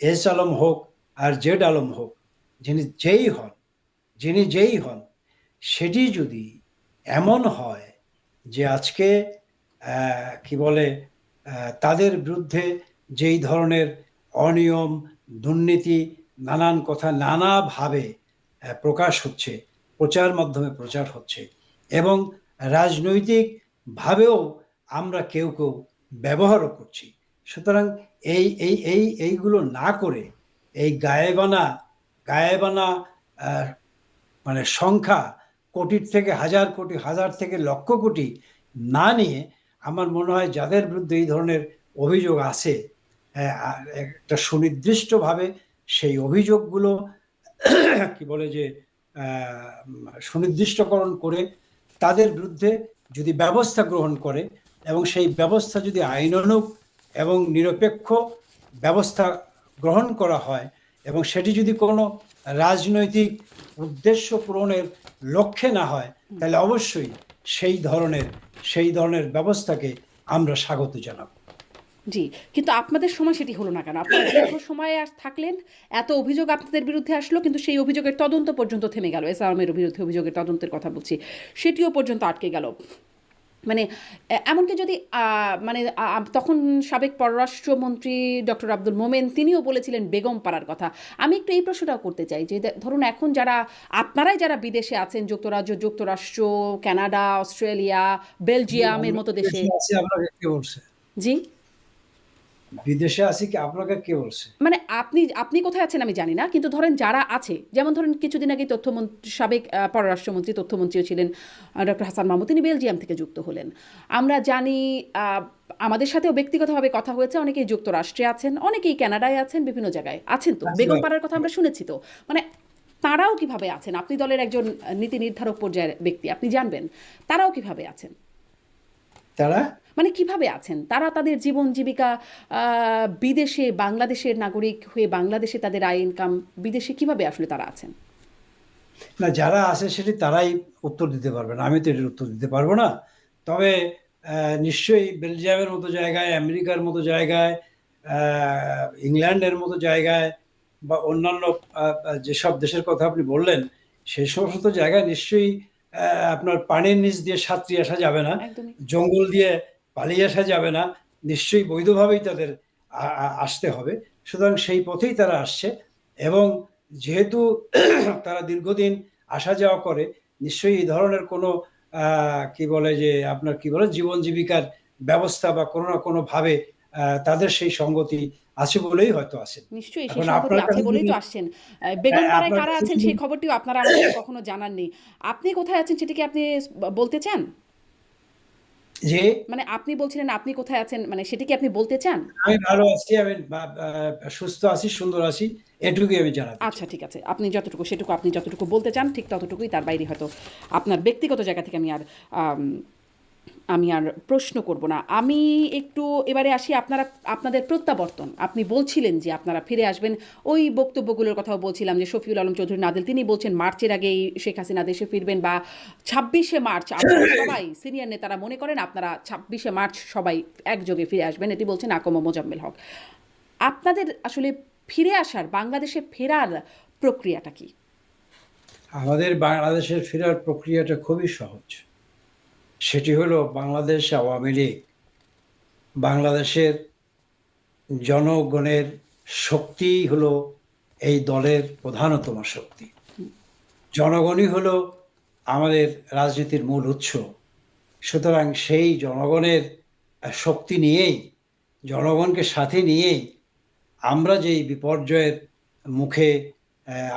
এস আলম হোক আর জেড আলম হোক, যিনি যেই হন যিনি যেই হন, সেটি যদি এমন হয় যে আজকে কি বলে তাদের বিরুদ্ধে যেই ধরনের অনিয়ম, দুর্নীতি, নানান কথা নানাভাবে প্রকাশ হচ্ছে, প্রচার মাধ্যমে প্রচার হচ্ছে, এবং রাজনৈতিক ভাবেও আমরা কেউ কেউ ব্যবহারও করছি। সুতরাং এইগুলো না করে এই গায়েবানা আহ, মানে সংখ্যা কোটির থেকে হাজার কোটি, হাজার থেকে লক্ষ কোটি না নিয়ে, আমার মনে হয় যাদের বিরুদ্ধে এই ধরনের অভিযোগ আছে, একটা সুনির্দিষ্টভাবে সেই অভিযোগগুলো কি বলে যে সুনির্দিষ্টকরণ করে তাদের বিরুদ্ধে যদি ব্যবস্থা গ্রহণ করে, এবং সেই ব্যবস্থা যদি আইনানুগ এবং নিরপেক্ষ ব্যবস্থা গ্রহণ করা হয়, এবং সেটি যদি কোনো রাজনৈতিক উদ্দেশ্য পূরণের লক্ষ্যে না হয়, তাহলে অবশ্যই সেই ধরনের ব্যবস্থাকে আমরা স্বাগত জানাব। জি, কিন্তু আপনাদের সময় সেটি হলো না কেন? আপনারা দীর্ঘ সময় আর থাকলেন, এত অভিযোগ আপনাদের বিরুদ্ধে আসলো, কিন্তু সেই অভিযোগের তদন্ত পর্যন্ত থেমে গেল। এস আলমের বিরুদ্ধে অভিযোগের তদন্তের কথা বলছি, সেটিও পর্যন্ত আটকে গেল। মানে এমনকি যদি মানে তখন সাবেক পররাষ্ট্রমন্ত্রী ডক্টর আব্দুল মোমেন তিনিও বলেছিলেন বেগম পাড়ার কথা। আমি একটু এই প্রশ্নটাও করতে চাই যে ধরুন এখন যারা আপনারাই যারা বিদেশে আছেন, যুক্তরাজ্য, যুক্তরাষ্ট্র, কানাডা, অস্ট্রেলিয়া, বেলজিয়ামের মতো দেশে। বিদেশে আছি আপনাকে কে বলছে? জি, বিদেশে আছি কি আপনাকে কে বলছে? মানে আপনি আপনি কোথায় আছেন আমি জানি না, কিন্তু ধরেন যারা আছে, যেমন ধরেন কিছুদিন আগে তথ্যমন্ত্রী, সাবেক পররাষ্ট্রমন্ত্রী, তথ্যমন্ত্রীও ছিলেন ডক্টর হাসান মাহমুদ, তিনি বেলজিয়াম থেকে যুক্ত হলেন। আমরা জানি আমাদের সাথেও ব্যক্তিগতভাবে কথা হয়েছে, অনেকেই যুক্তরাষ্ট্রে আছেন, অনেকেই কানাডায় আছেন, বিভিন্ন জায়গায় আছেন। তো বেগম পাড়ার কথা আমরা শুনেছি। তো মানে তারাও কিভাবে আছেন? আপনি দলের একজন নীতি নির্ধারক পর্যায়ের ব্যক্তি, আপনি জানবেন তারাও কিভাবে আছেন, তারা মানে কিভাবে আছেন তারা, তাদের জীবন জীবিকা বিদেশে, বাংলাদেশের নাগরিক হয়ে বাংলাদেশে তাদের আয় ইনকাম, বিদেশে কিভাবে আসলে তারা আছেন? না, যারা আছে সেটি তারাই উত্তর দিতে পারবে না, আমি তো এটার উত্তর দিতে পারবো না। তবে নিশ্চয়ই বেলজিয়ামের মতো জায়গায়, আমেরিকার মতো জায়গায়, ইংল্যান্ডের মতো জায়গায়, বা অন্যান্য যেসব দেশের কথা আপনি বললেন, সেই সমস্ত জায়গায় নিশ্চয়ই আপনার পানির নিচ দিয়ে সাঁতরিয়ে আসা যাবে না, একদমই। জঙ্গল দিয়ে পালিয়ে আসা যাবে না, নিশ্চয়ই বৈধভাবেই তাদের আসতে হবে। সুতরাং সেই পথেই তারা আসছে, এবং যেহেতু তারা দীর্ঘদিন আসা যাওয়া করে, নিশ্চয়ই এই ধরনের কোনো কি বলে যে আপনার কি বলে জীবন জীবিকার ব্যবস্থা বা কোনো না কোনো ভাবে তাদের সেই সঙ্গতি আছে বলেই হয়তো আছেন। নিশ্চয়ই সেই এখন সংগতি আপনার আছে কাছে বলেই যদি তো আসছেন। বেগমপাড়ায় আপনার কারা কাছে আছেন যদি সেই খবরটিও আপনারা আমাদেরকে কখনো জানাননি। আপনি কোথায় আছেন সেটা কি আপনি বলতে চান? যে মানে আপনি বলছিলেন আপনি কোথায় আছেন, মানে সেটা কি আপনি বলতে চান? আমি ভালো আছি, আমি সুস্থ আছি, সুন্দর আছি, এটুকুই আমি জানাতে আচ্ছা চাই। ঠিক আছে। আপনি যতটুকু সেটুকু আপনি যতটুকু বলতে চান ঠিক ততটুকুই, তার বাইরে হয়তো আপনার ব্যক্তিগত জায়গা থেকে আম আমি আর প্রশ্ন করব না। আমি একটু এবারে আসি আপনাদের প্রত্যাবর্তন। আপনি বলছিলেন যে আপনারা ফিরে আসবেন। ওই বক্তব্যগুলোর কথাও বলছিলাম যে শফিউল আলম চৌধুরী নাদেল তিনি বলছেন মার্চের আগেই শেখ হাসিনা দেশে ফিরবেন, বা ২৬শে মার্চ আপনারা সবাই সিনিয়র নেতারা মনে করেন আপনারা ২৬শে মার্চ সবাই একযোগে ফিরে আসবেন। এটি বলছেন আকম মোজাম্মেল হক। আপনাদের আসলে ফিরে আসার, বাংলাদেশে ফেরার প্রক্রিয়াটা কি? আমাদের বাংলাদেশের ফেরার প্রক্রিয়াটা খুবই সহজ। সেটি হলো বাংলাদেশ আওয়ামী লীগ বাংলাদেশের জনগণের শক্তিই হলো এই দলের প্রধানতম শক্তি। জনগণই হলো আমাদের রাজনীতির মূল উৎস। সুতরাং সেই জনগণের শক্তি নিয়েই, জনগণকে সাথে নিয়েই আমরা যেই বিপর্যয়ের মুখে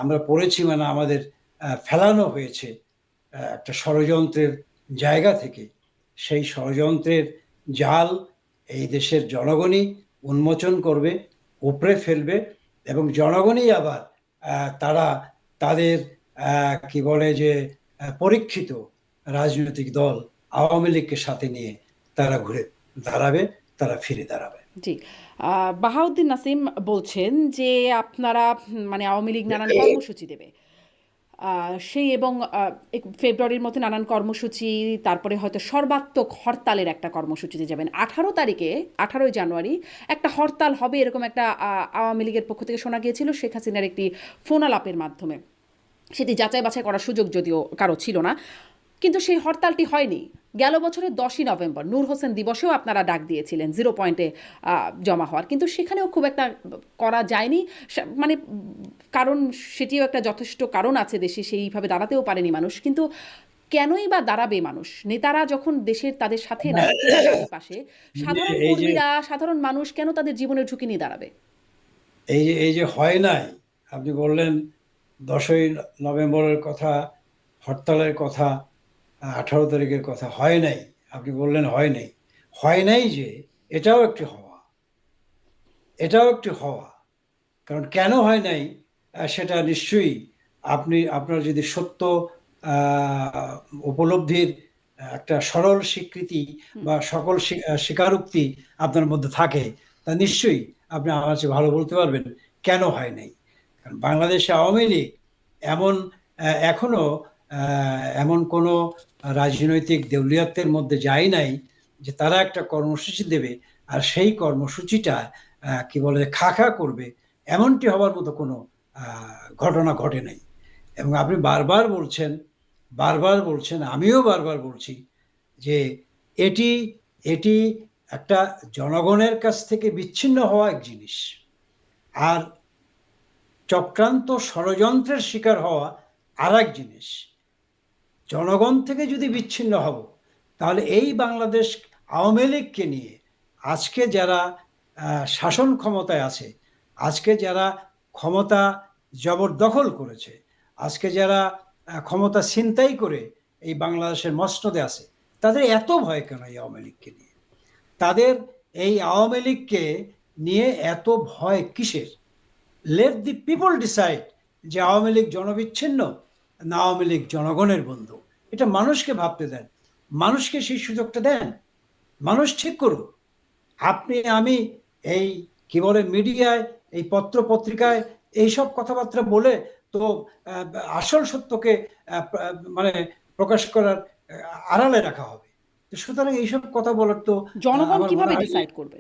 আমরা পড়েছি, মানে আমাদের ফেলানো হয়েছে একটা ষড়যন্ত্রের জায়গা থেকে, সেই ষড়যন্ত্রের জাল এই দেশের জনগণই উন্মোচন করবে, উপড়ে ফেলবে, এবং জনগণই আবার তারা তাদের কি বলে যে পরীক্ষিত রাজনৈতিক দল আওয়ামী লীগকে সাথে নিয়ে তারা ঘুরে দাঁড়াবে, তারা ফিরে দাঁড়াবে। জি। বাহাউদ্দিন নাসিম বলছেন যে আপনারা মানে আওয়ামী লীগ নানান কর্মসূচি দেবে। সেই এবং ফেব্রুয়ারির মধ্যে নানান কর্মসূচি, তারপরে হয়তো সর্বাত্মক হরতালের একটা কর্মসূচিতে যাবেন। ১৮ তারিখে, ১৮ই জানুয়ারি একটা হরতাল হবে এরকম একটা আওয়ামী লীগের পক্ষ থেকে শোনা গিয়েছিল শেখ হাসিনার একটি ফোন আলাপের মাধ্যমে। সেটি যাচাই বাছাই করার সুযোগ যদিও কারো ছিল না, কিন্তু সেই হরতালটি হয়নি। গেল বছরের ১০ই নভেম্বর নূর হোসেন দিবসেও আপনারা ডাক দিয়েছিলেন জিরো পয়েন্টে জমা হওয়ার, কিন্তু সেখানেও খুব একটা করা যায়নি। মানে কারণ সেটিও একটা যথেষ্ট কারণ আছে দেশে, সেইভাবে দাঁড়াতেও পারেনি মানুষ। কিন্তু কেনই বা দাঁড়াবে মানুষ? নেতারা যখন দেশের তাদের সাথে নাই, পাশে সাধারণ এই যে কর্মীরা, সাধারণ মানুষ কেন তাদের জীবনের ঝুঁকি নিয়ে দাঁড়াবে? এই যে হয় নাই, আপনি বললেন 10ই নভেম্বরের কথা, হরতালের কথা, 18 তারিখের কথা, হয় নাই। আপনি বললেন হয় নাই, হয় নাই যে এটাও একটি হওয়া, এটাও একটি হওয়া। কারণ কেন হয় নাই সেটা নিশ্চয়ই আপনার যদি সত্য আহ, উপলব্ধির একটা সরল স্বীকৃতি বা সকল স্বীকারোক্তি আপনার মধ্যে থাকে, তা নিশ্চয়ই আপনি আমার চেয়ে ভালো বলতে পারবেন কেন হয় নাই। কারণ বাংলাদেশে আওয়ামী লীগ এমন এখনো এমন কোনো রাজনৈতিক দেউলিয়াত্বের মধ্যে যায় নাই যে তারা একটা কর্মসূচি দেবে আর সেই কর্মসূচিটা কি বলে খা খা করবে, এমনটি হওয়ার মতো কোনো ঘটনা ঘটে নাই। এবং আপনি বারবার বলছেন, বারবার বলছেন, আমিও বারবার বলছি যে এটি এটি একটা জনগণের কাছ থেকে বিচ্ছিন্ন হওয়া এক জিনিস, আর চক্রান্ত ষড়যন্ত্রের শিকার হওয়া আর এক জিনিস। জনগণ থেকে যদি বিচ্ছিন্ন হব, তাহলে এই বাংলাদেশ আওয়ামী লীগকে নিয়ে আজকে যারা শাসন ক্ষমতায় আছে, আজকে যারা ক্ষমতা জবরদখল করেছে, আজকে যারা ক্ষমতা ছিনতাই করে এই বাংলাদেশের মসনদে আছে, তাদের এত ভয় কেন এই আওয়ামী লীগকে নিয়ে? তাদের এই আওয়ামী লীগকে নিয়ে এত ভয় কিসের? লেট দি পিপল ডিসাইড যে আওয়ামী লীগ জনবিচ্ছিন্ন না আওয়ামী লীগ জনগণের বন্ধু। এটা মানুষকে ভাবতে দেন, মানুষকে সেই সুযোগটা দেন, মানুষ ঠিক করুক। আপনি আমি এই কি বলে মিডিয়ায়, এই পত্র পত্রিকায় এইসব কথাবার্তা বলে তো আহ, আসল সত্যকে মানে প্রকাশ করার আড়ালে রাখা হবে। তো সুতরাং এইসব কথা বলার তো জনগণ আমার মনে কিভাবে হয় ডিসাইড করবে?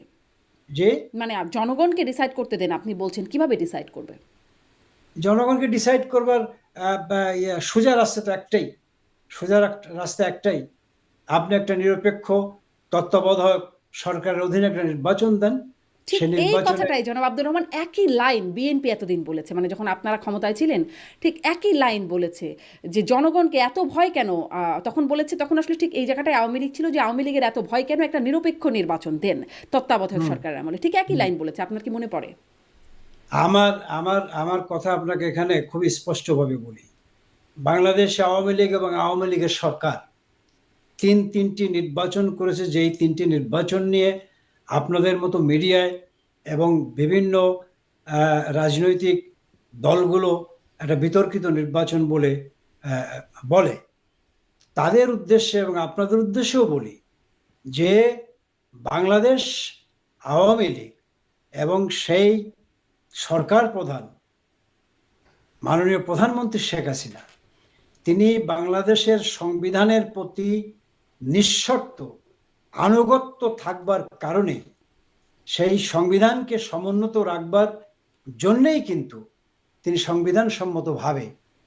যে মানে জনগণকে ডিসাইড করতে দেন, আপনি বলছেন কিভাবে ডিসাইড করবে? জনগণকে ডিসাইড করবার সোজা রাস্তা তো একটাই, সোজা রাস্তা একটাই। আপনি একটা নিরপেক্ষ তত্ত্বাবধায়ক সরকারের অধীনে একটা নির্বাচন দেন। ঠিক সে এই নির্বাচনে কথাটাই জনাব আব্দুর রহমান একই লাইন বিএনপি এতদিন বলেছে, মানে যখন আপনারা ক্ষমতায় ছিলেন ঠিক একই লাইন বলেছে যে জনগণকে এত ভয় কেন, তখন বলেছে, তখন আসলে ঠিক এই জায়গাটায় আওয়ামী লীগ ছিল, যে আওয়ামী লীগের এত ভয় কেন, একটা নিরপেক্ষ নির্বাচন দেন তত্ত্বাবধায়ক হুম, সরকারের আমলে, ঠিক একই হুম। লাইন বলেছে। আপনার কি মনে পড়ে? আমার আমার আমার কথা আপনাকে এখানে খুব স্পষ্টভাবে বলি। বাংলাদেশ আওয়ামী লীগ এবং আওয়ামী লীগের সরকার তিনটি নির্বাচন করেছে, যেই তিনটি নির্বাচন নিয়ে আপনাদের মতো মিডিয়ায় এবং বিভিন্ন রাজনৈতিক দলগুলো একটা বিতর্কিত নির্বাচন বলে বলে। তাদের উদ্দেশ্যে এবং আপনাদের উদ্দেশ্যেও বলি যে বাংলাদেশ আওয়ামী লীগ এবং সেই সরকার প্রধান মাননীয় প্রধানমন্ত্রী শেখ হাসিনা, তিনি বাংলাদেশের সংবিধানের প্রতি নিঃশর্ত আনুগত্য থাকবার কারণে, সেই সংবিধানকে সমুন্নত রাখবার জন্যই কিন্তু তিনি সংবিধান সম্মতভাবে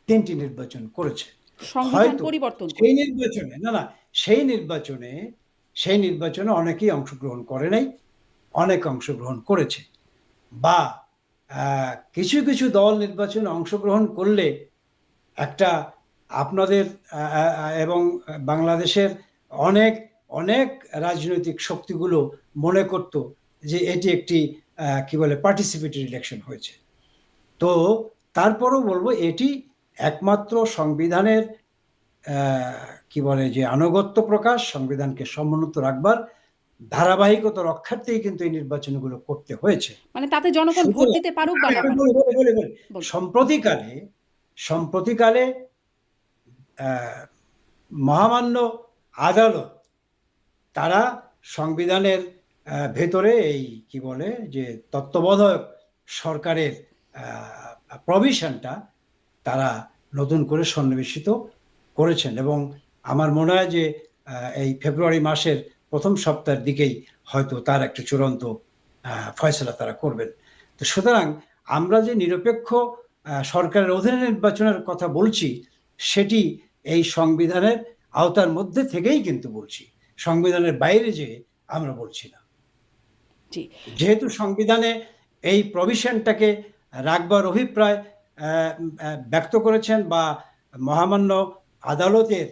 তিনটি নির্বাচন করেছে। সংবিধান হয়তো পরিবর্তন সেই করে। নির্বাচনে না না সেই নির্বাচনে অনেকেই অংশগ্রহণ করে নাই, অনেক অংশগ্রহণ করেছে। বা কিছু কিছু দল নির্বাচনে অংশগ্রহণ করলে একটা আপনাদের এবং বাংলাদেশের অনেক অনেক রাজনৈতিক শক্তিগুলো মনে করত যে এটি একটি কি বলে পার্টিসিপেটরি ইলেকশন হয়েছে। তো তারপরও বলবো এটি একমাত্র সংবিধানের কি বলে যে আনুগত্য প্রকাশ, সংবিধানকে সমুন্নত রাখবার ধারাবাহিকতা রক্ষার্থেই কিন্তু এই নির্বাচনগুলো করতে হয়েছে। মানে তাতে জনগণ ভোট সুতরাং দিতে পারুক বা আমি না একটু পারুক। বলি বলি বলি বলি। বলুন। সম্প্রতিকালে সম্প্রতিকালে আহ, মহামান্য আদালত তারা সংবিধানের ভেতরে এই কি বলে যে তত্ত্বাবধায়ক সরকারের প্রভিশনটা তারা নতুন করে সন্নিবেশিত করেছেন, এবং আমার মনে হয় যে এই ফেব্রুয়ারি মাসের প্রথম সপ্তাহের দিকেই হয়তো তার একটা চূড়ান্ত ফয়সলা তারা করবেন। তো সুতরাং আমরা যে নিরপেক্ষ সরকারের অধীনে নির্বাচনের কথা বলছি, সেটি এই সংবিধানের আওতার মধ্যে থেকেই কিন্তু বলছি, সংবিধানের বাইরে যে আমরা বলছি না। জি। যেহেতু সংবিধানে এই প্রভিশনটাকে রাখবার অভিপ্রায় ব্যক্ত করেছেন বা মহামান্য আদালতের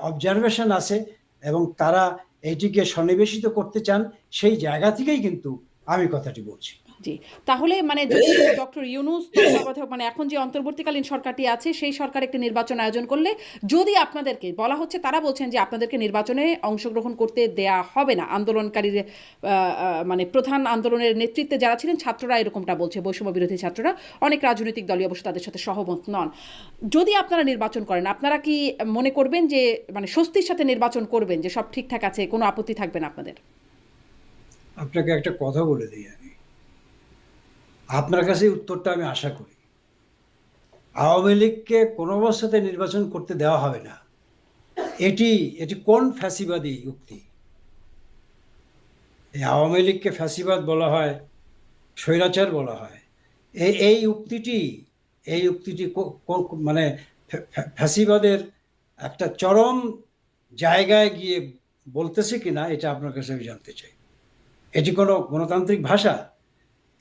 অবজারভেশন আছে এবং তারা এইটিকে সন্নিবেশিত করতে চান, সেই জায়গা থেকেই কিন্তু আমি কথাটি বলছি। জি। তাহলে মানে যদি ডক্টর ইউনূস তত্ত্বাবধায়ক, মানে এখন যে অন্তর্বর্তীকালীন সরকারটি আছে সেই সরকার একটি নির্বাচন আয়োজন করলে, যদি আপনাদেরকে বলা হচ্ছে, তারা বলছেন যে আপনাদেরকে নির্বাচনে অংশগ্রহণ করতে দেয়া হবে না, আন্দোলনকারীর মানে প্রধান আন্দোলনের নেতৃত্বে যারা ছিলেন ছাত্ররা এরকমটা বলছে, বৈষম্য বিরোধী ছাত্ররা, অনেক রাজনৈতিক দলই অবশ্য তাদের সাথে সহমত নন। যদি আপনারা নির্বাচন করেন, আপনারা কি মনে করবেন যে মানে স্বস্তির সাথে নির্বাচন করবেন, যে সব ঠিকঠাক আছে, কোনো আপত্তি থাকবে না আপনাদের? আপনাকে একটা কথা বলে দিই, আমি আপনার কাছে উত্তরটা আমি আশা করি। আওয়ামী লীগকে কোনো অবস্থাতে নির্বাচন করতে দেওয়া হবে না, এটি এটি কোন ফ্যাসিবাদী উক্তি? এই আওয়ামী লীগকে ফ্যাসিবাদ বলা হয়, স্বৈরাচার বলা হয়। এই উক্তিটি মানে ফ্যাসিবাদের একটা চরম জায়গায় গিয়ে বলতেছে কিনা, এটা আপনার কাছে আমি জানতে চাই। এটি কোনো গণতান্ত্রিক ভাষা?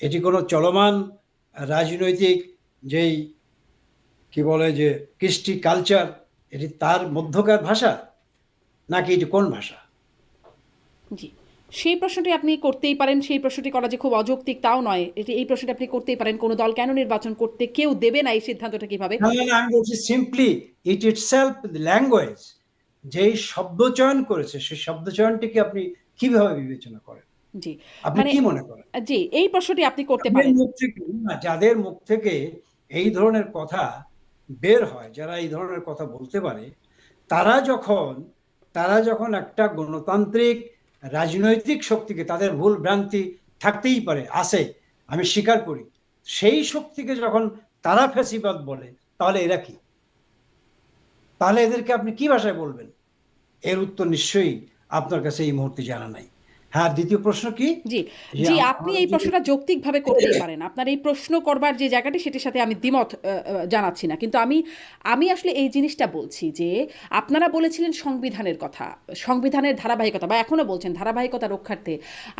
এটি কোনো চলমান রাজনৈতিক যেই কি বলে যে কৃষ্টি কালচার, এটি তার মধ্যকার ভাষা, নাকি এটি কোন ভাষা? জি। সেই প্রশ্নটি আপনি করতেই পারেন, সেই প্রশ্নটি করা যে খুব অযৌক্তিক তাও নয়, এই প্রশ্নটি আপনি করতেই পারেন, কোনো দল কেন নির্বাচন করতে কেউ দেবে না, এই সিদ্ধান্তটা কিভাবে? না না না, আমি বলছি সিম্পলি ইট ইটসেলফ ল্যাঙ্গুয়েজ, যেই শব্দ চয়ন করেছে সেই শব্দ চয়নটিকে আপনি কিভাবে বিবেচনা করেন, জি। আপনি মানে কি মনে করেন? জি, এই প্রশ্নটি আপনি করতে যাদের পারেন। মুখ থেকে যাদের মুখ থেকে এই ধরনের কথা বের হয়, যারা এই ধরনের কথা বলতে পারে, তারা যখন তারা যখন একটা গণতান্ত্রিক রাজনৈতিক শক্তিকে, তাদের ভুল ভ্রান্তি থাকতেই পারে, আছে, আমি স্বীকার করি, সেই শক্তিকে যখন তারা ফ্যাসিবাদ বলে, তাহলে এরা কি? তাহলে এদেরকে আপনি কি ভাষায় বলবেন? এর উত্তর নিশ্চয়ই আপনার কাছে এই মুহূর্তে জানা নাই। হ্যাঁ, দ্বিতীয় প্রশ্ন কি? জি, যে জি, আপনি আমাদের এই যদি প্রশ্নটা যৌক্তিকভাবে করতেই পারেন। আপনার এই প্রশ্ন করবার যে জায়গাটি সেটির সাথে আমি দ্বিমত জানাচ্ছি না। কিন্তু আমি আমি আসলে এই জিনিসটা বলছি যে আপনারা বলেছিলেন সংবিধানের কথা, সংবিধানের ধারাবাহিকতা বা এখনো বলছেন ধারাবাহিকতা রক্ষার্থে।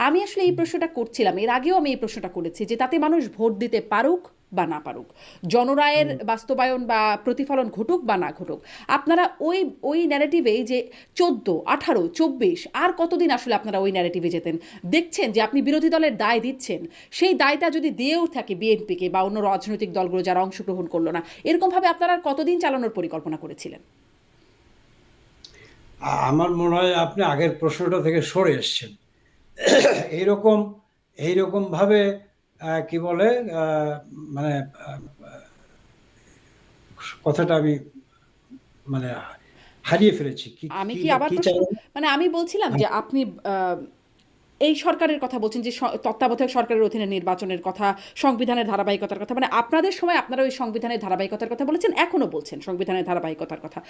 আমি আসলে এই প্রশ্নটা করছিলাম। এর আগেও আমি এই প্রশ্নটা করেছি যে তাতে মানুষ ভোট দিতে পারুক বা না পারুক, জনরায়ের বাস্তবায়ন বা প্রতিফলন ঘটুক বা না ঘটুক, আপনারা ওই ওই ন্যারেটিভেই যে 14, 18, 24 আর কতদিন আসলে আপনারা ওই ন্যারেটিভে যেতেন? দেখছেন যে আপনি বিরোধী দলের দায় দিচ্ছেন, সেই দায়টা যদি দিয়েও থাকে বিএনপিকে বা অন্য রাজনৈতিক দলগুলো যারা অংশগ্রহণ করলো না, এরকমভাবে আপনারা আর কতদিন চালানোর পরিকল্পনা করেছিলেন? আমার মনে হয় আপনি আগের প্রশ্নটা থেকে সরে এসেছেন। এইরকম এইরকম ভাবে কি বলে, মানে কথাটা আমি মানে হারিয়ে ফেলেছি। কি আমি কি কি বা- আবার কি প্রশ্ন, চাই? মানে আমি বলছিলাম যে আপনি এই সরকারের কথা বলছেন যে তত্ত্বাবধায়ক সরকারের অধীনে নির্বাচনের কথা, সংবিধানের ধারাবাহিকতার কথা, মানে আপনাদের সময় আপনারা ওই সংবিধানের ধারাবাহিকতার কথা বলেছেন, এখনো বলছেন সংবিধানের ধারাবাহিকতার কথা।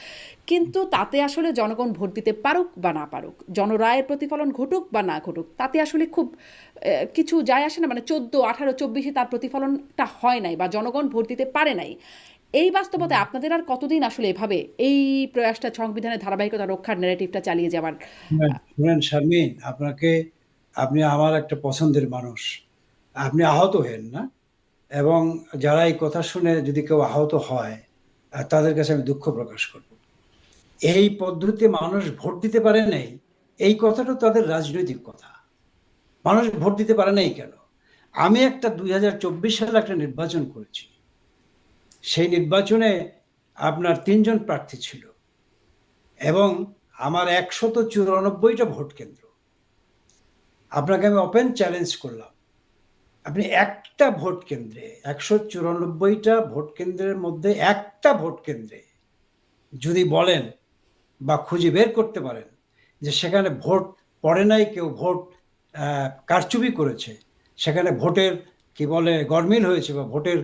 কিন্তু তাতে আসলে জনগণ ভোট দিতে পারুক বা না পারুক, জনরায়ের প্রতিফলন ঘটুক বা না ঘটুক, তাতে আসলে খুব কিছু যায় আসে না। মানে 14, 18, 24-এ তার প্রতিফলনটা হয় নাই বা জনগণ ভোট দিতে পারে নাই। এই বাস্তবতায় আপনাদের আর কতদিন আসলে এভাবে এই প্রয়াসটা, সংবিধানের ধারাবাহিকতা রক্ষার ন্যারেটিভটা চালিয়ে যাবার? শুনেন শারমিন, আপনি আমার একটা পছন্দের মানুষ, আপনি আহত হেন না। এবং যারা এই কথা শুনে যদি কেউ আহত হয়, তাদের কাছে আমি দুঃখ প্রকাশ করব। এই পদ্ধতিতে মানুষ ভোট দিতে পারে নাই, এই কথাটা তাদের রাজনৈতিক কথা। মানুষ ভোট দিতে পারে নাই কেন? আমি একটা 2024 সালে একটা নির্বাচন করেছি। সেই নির্বাচনে আপনার 3 জন প্রার্থী ছিল এবং আমার 194টা ভোট কেন্দ্র। আপনাকে আমি ওপেন চ্যালেঞ্জ করলাম, আপনি একটা ভোট কেন্দ্রে, 194টা ভোট কেন্দ্রের মধ্যে একটা ভোট কেন্দ্রে যদি বলেন বা খুঁজে বের করতে পারেন যে সেখানে ভোট পড়ে নাই, কেউ ভোট কারচুপি করেছে, সেখানে ভোটের কি বলে গরমিল হয়েছে, বা ভোটের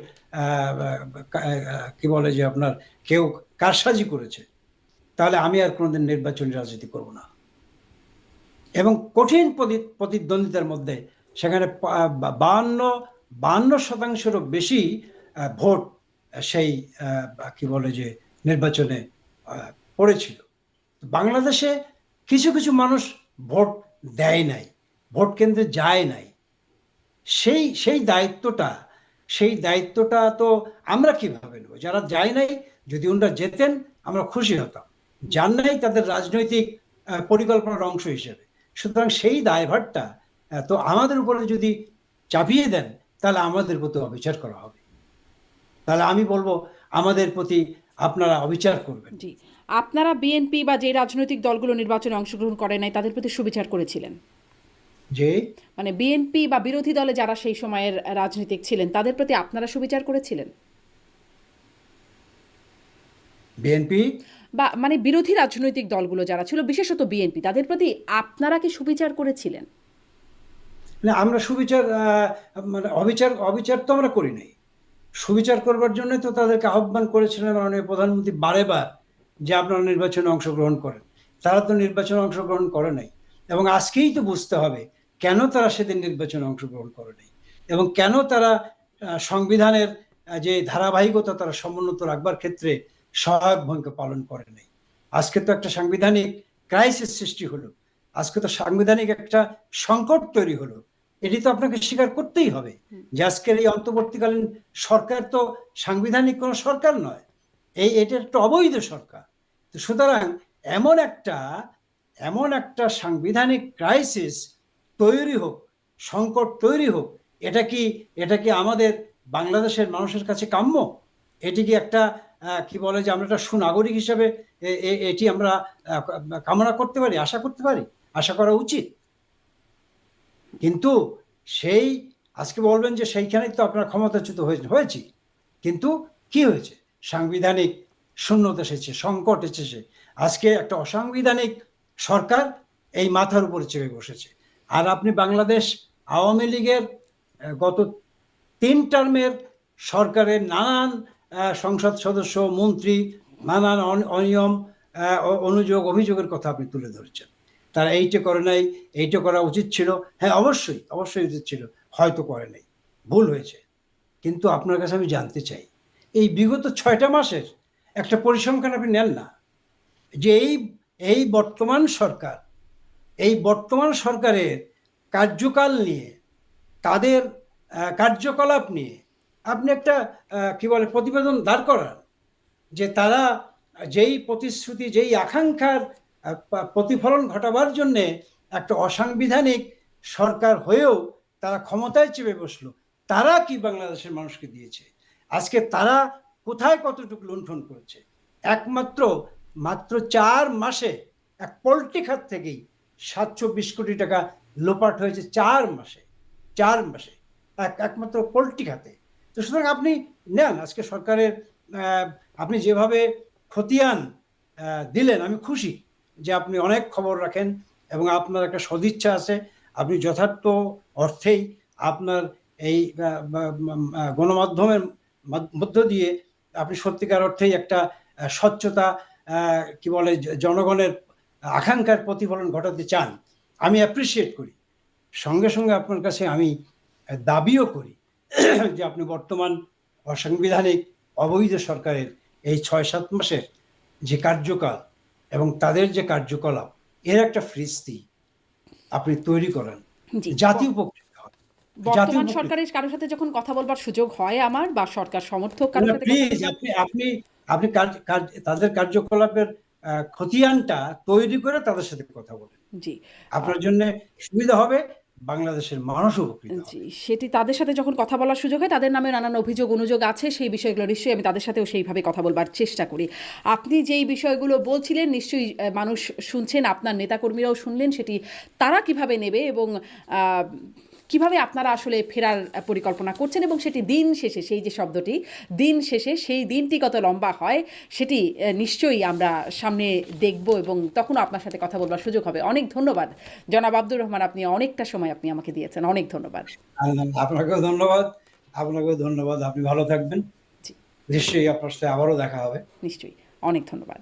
কি বলে যে আপনার কেউ কারসাজি করেছে, তাহলে আমি আর কোনোদিন নির্বাচনী রাজনীতি করব না। এবং কঠিন প্রতিদ্বন্দ্বিতার মধ্যে সেখানে 52% বেশি ভোট সেই কি বলে যে নির্বাচনে পড়েছিল। বাংলাদেশে কিছু কিছু মানুষ ভোট দেয় নাই, ভোট কেন্দ্রে যায় নাই। সেই সেই দায়িত্বটা সেই দায়িত্বটা তো আমরা কিভাবে নেব? যারা যায় নাই, যদি ওনারা যেতেন আমরা খুশি হতাম, যান নাই তাদের রাজনৈতিক পরিকল্পনার অংশ হিসেবে। সুতরাং সেই দায়ভারটা তো আমাদের উপরে যদি চাপিয়ে দেন, তাহলে আমাদের প্রতি অবিচার করা হবে। তাহলে আমি বলবো আমাদের প্রতি আপনারা অবিচার করবেন। জি, আপনারা বিএনপি বা যে রাজনৈতিক দলগুলো নির্বাচনে অংশগ্রহণ করে নাই তাদের প্রতি সুবিচার করেছিলেন? যে মানে বিএনপি বা বিরোধী দলে যারা সেই সময়ের রাজনীতিক ছিলেন তাদের প্রতি আপনারা সুবিচার করেছিলেন? বিএনপি, বা মানে বিরোধী রাজনৈতিক দলগুলো যারা ছিল, বিশেষত বিএনপি, তাদের প্রতি আপনারা কি সুবিচার করেছিলেন? না, আমরা সুবিচার মানে অবিচার অবিচার তো আমরা করি নাই। সুবিচার করবার জন্য তো তাদেরকে আহ্বান করেছিলেন মাননীয় প্রধানমন্ত্রী বারেবার, যে আপনারা নির্বাচনে অংশগ্রহণ করেন। তারা তো নির্বাচনে অংশগ্রহণ করে নাই। এবং আজকেই তো বুঝতে হবে কেন তারা সেদিন নির্বাচনে অংশগ্রহণ করে নাই, এবং কেন তারা সংবিধানের যে ধারাবাহিকতা তারা সমুন্নত রাখবার ক্ষেত্রে সহায়ক ভূমিকা পালন করে নাই। আজকে তো একটা সাংবিধানিক ক্রাইসিস সৃষ্টি হলো, আজকে তো সাংবিধানিক একটা সংকট তৈরি হলো। এটি তো আপনাকে স্বীকার করতেই হবে যে আজকের এই অন্তর্বর্তীকালীন সরকার তো সাংবিধানিক কোনো সরকার নয়, এটা একটা অবৈধ সরকার। তো সুতরাং এমন একটা এমন একটা সাংবিধানিক ক্রাইসিস তৈরি হোক, সংকট তৈরি হোক, এটা কি আমাদের বাংলাদেশের মানুষের কাছে কাম্য? এটি কি একটা কি বলে যে আমরা একটা সুনাগরিক হিসেবে এটি আমরা কামনা করতে পারি, আশা করতে পারি, আশা করা উচিত? কিন্তু সেই আজকে বলবেন যে সেইখানেই তো আপনার ক্ষমতাচ্যুত হয়েছি, কিন্তু কি হয়েছে? সাংবিধানিক শূন্যতা এসেছে, সংকট এসেছে। আজকে একটা অসাংবিধানিক সরকার এই মাথার উপরে চেপে বসেছে। আর আপনি বাংলাদেশ আওয়ামী লীগের গত 3 টার্মের সরকারের নানান সংসদ সদস্য, মন্ত্রী, নানান অনিয়ম, অনুযোগ, অভিযোগের কথা আপনি তুলে ধরছেন। তারা এইটা করে নাই, এইটা করা উচিত ছিল। হ্যাঁ, অবশ্যই অবশ্যই উচিত ছিল, হয়তো করে নাই, ভুল হয়েছে। কিন্তু আপনার কাছে আমি জানতে চাই, এই বিগত 6টা মাসের একটা পরিসংখ্যান আপনি নেন না, যে এই বর্তমান সরকার, এই বর্তমান সরকারের কার্যকাল নিয়ে, তাদের কার্যকলাপ নিয়ে আপনি একটা কি বলে প্রতিবেদন দাঁড় করান, যে তারা যেই প্রতিশ্রুতি, যেই আকাঙ্ক্ষার প্রতিফলন ঘটাবার জন্যে একটা অসাংবিধানিক সরকার হয়েও তারা ক্ষমতায় চেপে বসলো, তারা কি বাংলাদেশের মানুষকে দিয়েছে? আজকে তারা কোথায় কতটুকু লুণ্ঠন করেছে? মাত্র 4 মাসে এক পোল্ট্রি খাত থেকেই 720 কোটি টাকা লোপাট হয়েছে 4 মাসে। 4 মাসে একমাত্র পোল্ট্রি খাতে। তো সুতরাং আপনি নেন আজকে সরকারের, আপনি যেভাবে খতিয়ান দিলেন, আমি খুশি যে আপনি অনেক খবর রাখেন এবং আপনার একটা সদিচ্ছা আছে। আপনি যথার্থ অর্থেই আপনার এই গণমাধ্যমের মধ্য দিয়ে আপনি সত্যিকার অর্থেই একটা স্বচ্ছতা, কি বলে, জনগণের আকাঙ্ক্ষার প্রতিফলন ঘটাতে চান। আমি অ্যাপ্রিসিয়েট করি। সঙ্গে সঙ্গে আপনার কাছে আমি দাবিও করি যে আপনি বর্তমান অসাংবিধানিক অবৈধ সরকারের এই 6-7 মাসের যে কার্যকাল এবং তাদের যে কার্যকলাপ, এর একটা ফ্রিস্তি আপনি তৈরি করেন, জি। জাতি উপকৃত হয়। জাতি বর্তমান উপকৃত। সরকারের কারোর সাথে যখন কথা বলবার সুযোগ হয় আমার, বা সরকার সমর্থক কারোর সাথে কথা প্লিজ বলবার, আপনি আপনি তাদের কার্যকলাপের খতিয়ানটা তৈরি করে তাদের সাথে কথা বলেন। জি, আপনার জন্য সুবিধা হবে, বাংলাদেশের মানুষ উপকৃত জি, হবে। সেটি তাদের সাথে যখন কথা বলার সুযোগ হয়, তাদের নামে নানান অভিযোগ অনুযোগ আছে, সেই বিষয়গুলো নিশ্চয়ই আমি তাদের সাথেও সেইভাবে কথা বলবার চেষ্টা করি। আপনি যেই বিষয়গুলো বলছিলেন নিশ্চয়ই মানুষ শুনছেন, আপনার নেতাকর্মীরাও শুনলেন, সেটি তারা কিভাবে নেবে এবং কিভাবে আপনারা আসলে ফেরার পরিকল্পনা করছেন, এবং সেটি দিন শেষে, সেই যে শব্দটি দিন শেষে, সেই দিনটি কত লম্বা হয় সেটি নিশ্চয়ই আমরা সামনে দেখব, এবং তখনও আপনার সাথে কথা বলবার সুযোগ হবে। অনেক ধন্যবাদ জনাব আব্দুর রহমান, আপনি অনেকটা সময় আপনি আমাকে দিয়েছেন, অনেক ধন্যবাদ। আপনাকেও ধন্যবাদ। আপনাকেও ধন্যবাদ। আপনি ভালো থাকবেন। জি, নিশ্চয়ই আপনার সাথে আবারও দেখা হবে। নিশ্চয়ই, অনেক ধন্যবাদ।